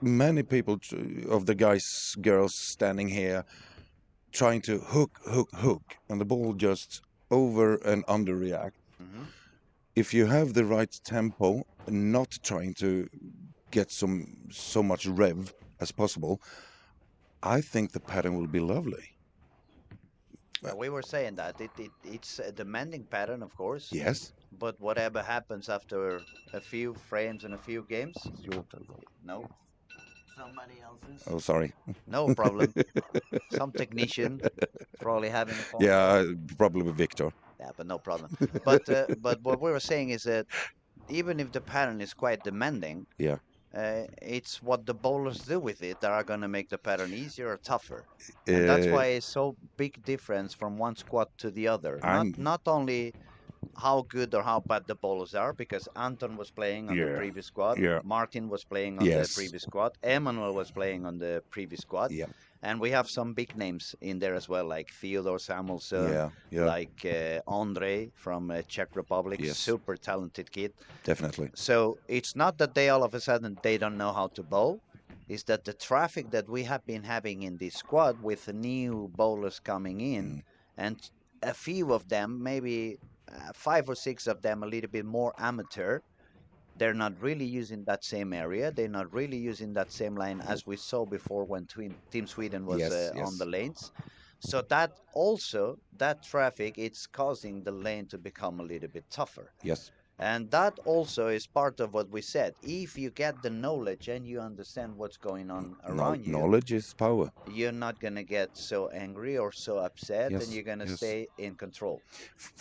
Many people of the guys, girls standing here trying to hook, hook, hook, and the ball just over and under react. Hmm. If you have the right tempo, not trying to get so much rev as possible, I think the pattern will be lovely. Well, we were saying that it's a demanding pattern, of course, Yes. but whatever happens after a few frames and a few games, It's your telephone. no, somebody else's. Oh, sorry. No problem. Some technician probably having a phone call. Yeah, probably Victor. Yeah, but no problem. But what we were saying is that even if the pattern is quite demanding, Yeah. it's what the bowlers do with it that are going to make the pattern easier or tougher. And that's Uh, why it's so big difference from one squad to the other. I'm. Not only how good or how bad the bowlers are, because Anton was playing on the Yeah. previous squad, Yeah. Martin was playing on the Yes. previous squad, Emmanuel was playing on the previous squad, Yeah. and we have some big names in there as well, like Theodore Samuelson, Yeah. Yeah. like Andre from Czech Republic, Yes. super talented kid. Definitely. So it's not that they all of a sudden they don't know how to bowl. It's that the traffic that we have been having in this squad with the new bowlers coming in, Mm. and a few of them, maybe 5 or 6 of them, a little bit more amateur. They're not really using that same area. They're not really using that same line No. as we saw before when Team Sweden was Yes. on the Yes. lanes. So that also that traffic it's causing the lane to become a little bit tougher. Yes. And that also is part of what we said. If you get the knowledge and you understand what's going on around you, Knowledge is power. you're not going to get so angry or so upset, and Yes. you're going to Yes. stay in control.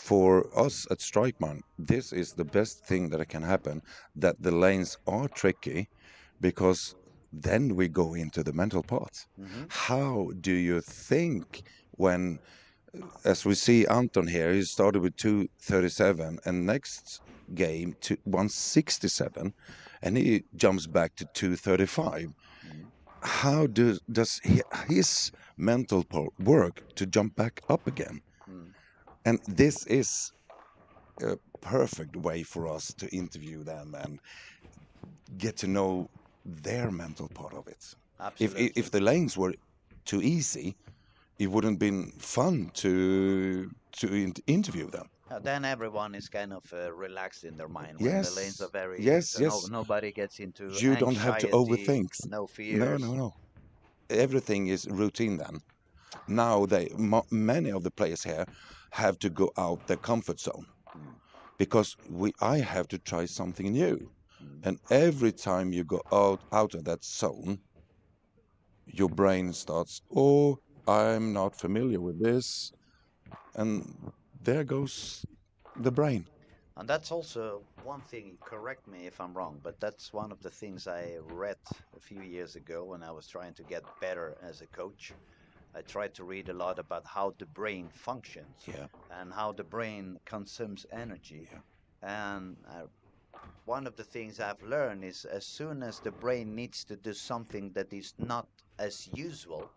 For us at Strikeman, this is the best thing that can happen, that the lanes are tricky, because then we go into the mental part. Hmm. How do you think when, as we see Anton here, he started with 237 and next game to 167 and he jumps back to 235. Hmm. How does his mental work to jump back up again? Mm. And this is a perfect way for us to interview them and get to know their mental part of it. If Absolutely. the lanes were too easy, it wouldn't been fun to interview them. Then everyone is kind of relaxed in their mind when the lanes are Yes, very, yes, so yes. nobody gets into You don't have to anxiety, overthink. no No, no, fears. no. Everything is routine then. Now many of the players here have to go out their comfort zone Mm, because I have to try something new. mm. And every time you go out of that zone, your brain starts, oh, I'm not familiar with this, and there goes the brain. And that's also one thing, correct me if I'm wrong, but that's one of the things I read a few years ago when I was trying to get better as a coach. I tried to read a lot about how the brain functions Yeah, and how the brain consumes energy. yeah, And one of the things I've learned is as soon as the brain needs to do something that is not as usual,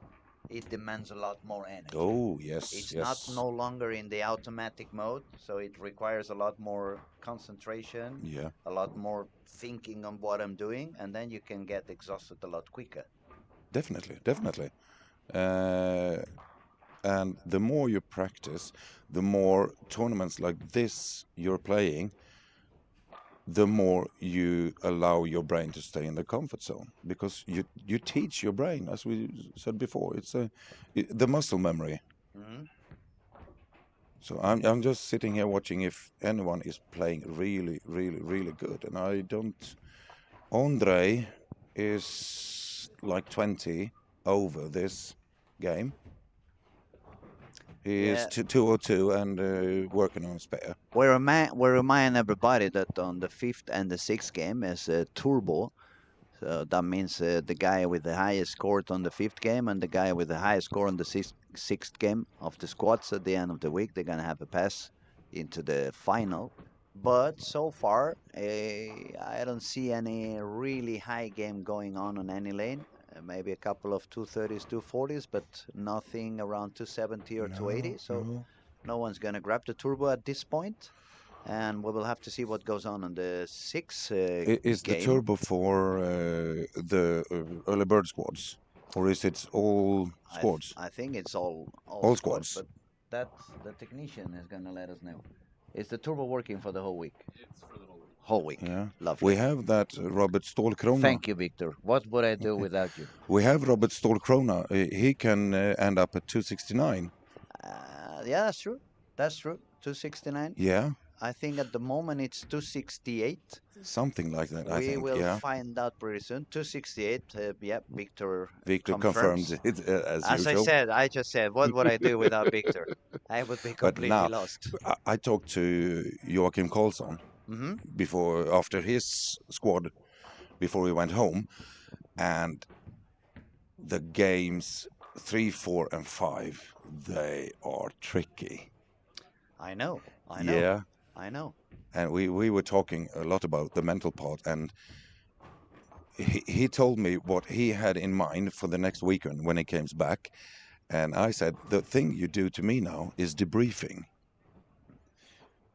it demands a lot more energy. oh yes, It's not yes, no longer in the automatic mode, so it requires a lot more concentration, yeah, a lot more thinking on what I'm doing, and then you can get exhausted a lot quicker. definitely, definitely. uh, and the more you practice, the more tournaments like this you're playing, the more you allow your brain to stay in the comfort zone because you teach your brain, as we said before, the muscle memory. Hmm. So I'm just sitting here watching if anyone is playing really, really, really good, and I don't. Andre is like 20 over this game. He is Yeah, 202 and working on a spare. we remind everybody that on the fifth and the sixth game is a turbo. So that means the guy with the highest score on the fifth game and the guy with the highest score on the sixth game of the squads at the end of the week, they're going to have a pass into the final. But so far, I don't see any really high game going on any lane. Maybe a couple of 230s, 240s, but nothing around 270 or No, 280. So no. no one's going to grab the turbo at this point. And we will have to see what goes on in the sixth Is the game. turbo for the early bird squads, or is it all squads? I think it's all All squads, squads. but that's the technician is gonna let us know. Is the turbo working for the whole week? Whole week. Yeah, we Lovely. have that Robert Stålkrona. Thank you, Victor. What would I do without you? We have Robert Stålkrona. He can end up at 269. Yeah, that's true. That's true. 269. Yeah, I think at the moment it's 268. something like that. I We think. will Yeah, find out pretty soon. 268. Yeah, Victor Victor confirms. confirmed it as As I usual. said, I just said, what would I do without Victor? I would be But completely now lost. I talked to Joachim Karlsson Hmm. after his squad before we went home, and the games 3, 4, and 5 they are tricky. I know. I know. Yeah, I know. and we were talking a lot about the mental part, and he told me what he had in mind for the next weekend when he comes back, and I said the thing you do to me now is debriefing.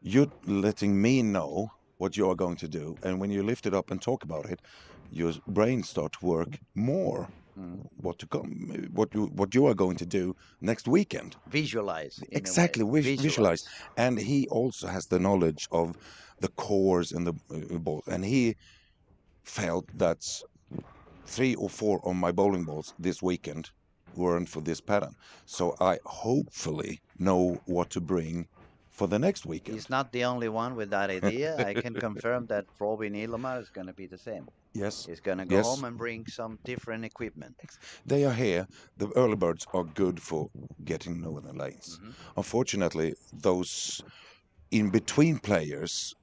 You're letting me know what you are going to do, and when you lift it up and talk about it, your brain starts to work more. Mm. What to come, what you are going to do next weekend. Visualize in a way. Exactly, visualize. Visualize. And he also has the knowledge of the cores and the ball, and he felt that 3 or 4 of my bowling balls this weekend weren't for this pattern. So I hopefully know what to bring for the next weekend. He's not the only one with that idea. I can confirm that Robin Ilomar is going to be the same. Yes, He's going to go yes, home and bring some different equipment. they are here. The early birds are good for getting to know the lanes. Hmm. Unfortunately, those in between players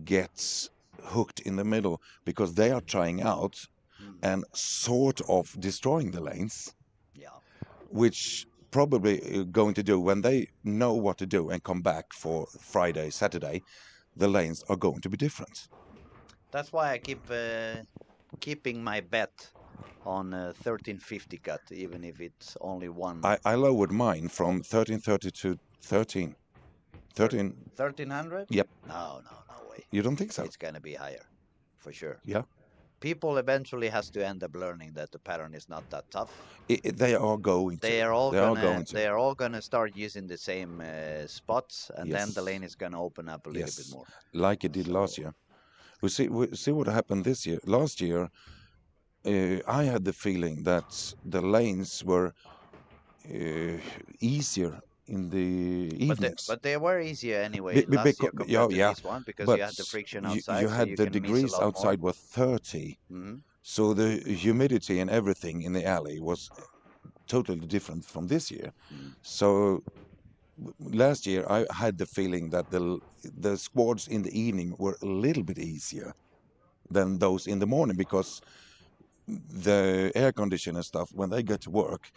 gets hooked in the middle because they are trying out Mm. and sort of destroying the lanes, Yeah. which probably going to do when they know what to do and come back for Friday, Saturday, the lanes are going to be different. That's why I keep keeping my bet on 1350 cut, even if it's only one. I lowered mine from 1330 to 13. 13. 1300? Yep. No, no, no way. You don't think so? It's going to be higher, for sure. Yeah. people eventually has to end up learning that the pattern is not that tough. They are going to. They are all They are gonna going to. they are all gonna start using the same spots, and then the Yes. lane is gonna open up a little bit Yes. more. Like it did last So, year. We see what happened this year. Last year, I had the feeling that the lanes were easier in the evenings. but they were easier anyway last Because, year yeah, compared to yeah, this one because you but had the friction you outside, so had you the can miss a degrees lot more. outside were 30, Hmm. so the humidity and everything in the alley was totally different from this year. Mm. So last year I had the feeling that the squads in the evening were a little bit easier than those in the morning because the air conditioner stuff when they get to work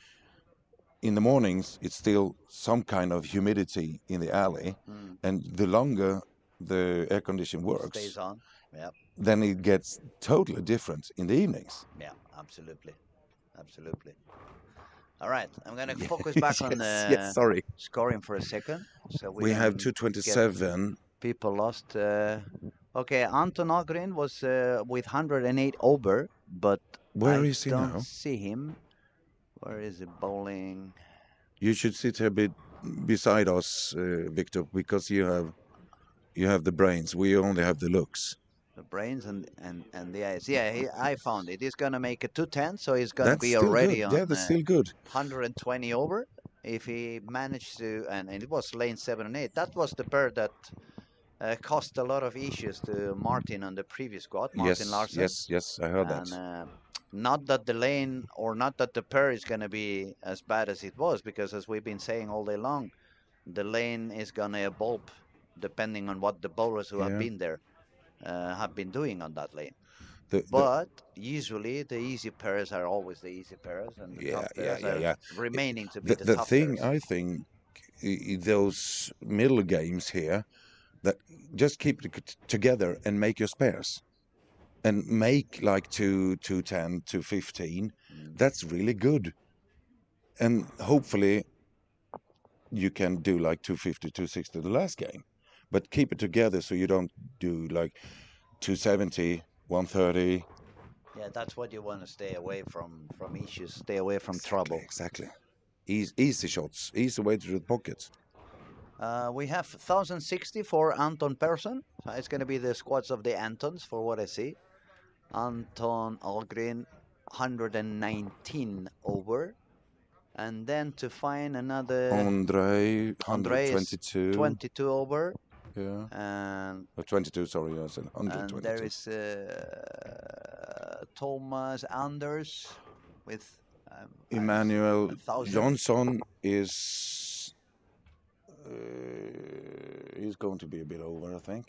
in the mornings it's still some kind of humidity in the alley, Mm. and the longer the air condition Stays works, on. Yeah, then it gets totally different in the evenings. yeah, absolutely, absolutely. All right, I'm gonna Yeah, focus back on yes, yes. the Sorry, scoring for a second, so we we have don't get 227. people lost. Okay, Anton Algren was with 108 over, but Where I is he don't now? see him. Where is it bowling? You should sit a bit beside us, Victor, because you have the brains. We only have the looks. The brains and the eyes. Yeah, I found it. He's gonna make a 210, so he's gonna That's be still already good. Yeah, on that's still good. 120 over. If he managed to, and it was lane 7 and 8. That was the bird that caused a lot of issues to Martin on the previous squad, Martin Yes, Larsen. yes, yes. I heard that. And not that the lane or not that the pair is going to be as bad as it was, because as we've been saying all day long, the lane is going to evolve depending on what the bowlers who have Yeah, been there have been doing on that lane. the But usually the easy pairs are always the easy pairs, and the yeah, tough yeah, pairs yeah, are yeah. remaining to be The the the tough thing pairs. I think those middle games here that just keep it together and make your spares and make like 210 215. Mm. That's really good, and hopefully you can do like 250 260 the last game, but keep it together so you don't do like 270 130. Yeah, that's what you want to stay away from issues, stay away from Exactly, trouble. exactly. Easy shots, easy way to the pockets. We have 1060 for Anton Persson. So it's going to be the squads of the Antons for what I see. Anton Algren, 119 over. And then to find another, Andre Andre is 122. 22 over. Yeah. And, 22, sorry, yes, and and there 122. is Thomas Anders with Emmanuel 1,000. Johnson is he's going to be a bit over, I think.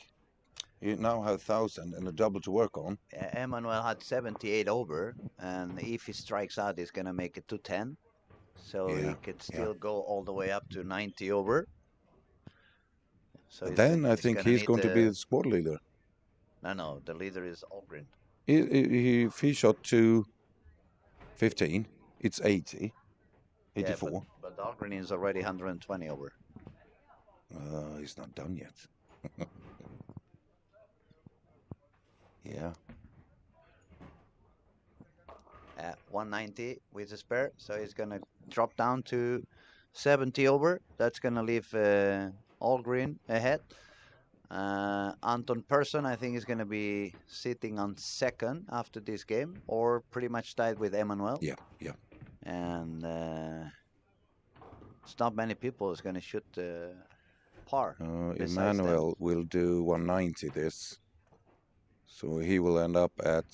He now has 1,000 and a double to work on. Emmanuel had 78 over, and if he strikes out, he's going to make it to 10. So he Yeah, could yeah. still go all the way up to 90 over. So Then I he's think gonna he's need going to be the squad leader. no, the leader is Algren. If he shot to 15, it's 80, Yeah, 84. but Algren is already 120 over. He's not done yet. Yeah. 190 with a spare, so he's gonna drop down to 70 over. That's gonna leave Algren ahead. Anton Persson, I think, is going to be sitting on second after this game, or pretty much tied with Emmanuel. Yeah, yeah. And it's not many people is going to shoot par. Besides them. Emmanuel will do 190 this. So he will end up at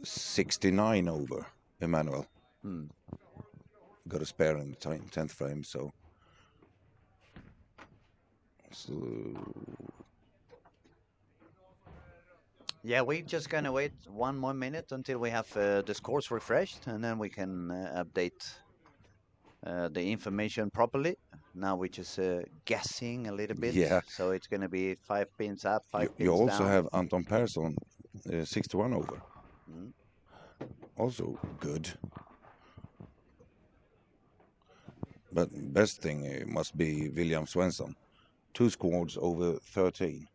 69 over, Emmanuel. Hmm. Got a spare in the 10th frame, so Yeah, we're just going to wait one more minute until we have the scores refreshed, and then we can update the information properly. Now we're just guessing a little bit, yeah. so it's going to be 5 pins up, 5 You pins also down. have Anton Persson, 61 over. Mm. Also good. But best thing must be William Svensson. 2 squads over 13.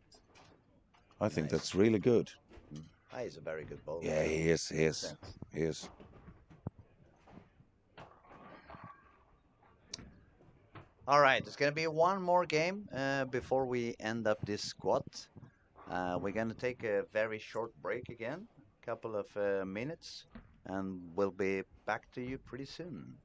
I think Nice. that's really good. Ah, he's a very good bowler Yeah, too. he is. He Makes is. sense. He is. All right, it's gonna be one more game before we end up this squat. We're gonna take a very short break again, couple of minutes, and we'll be back to you pretty soon.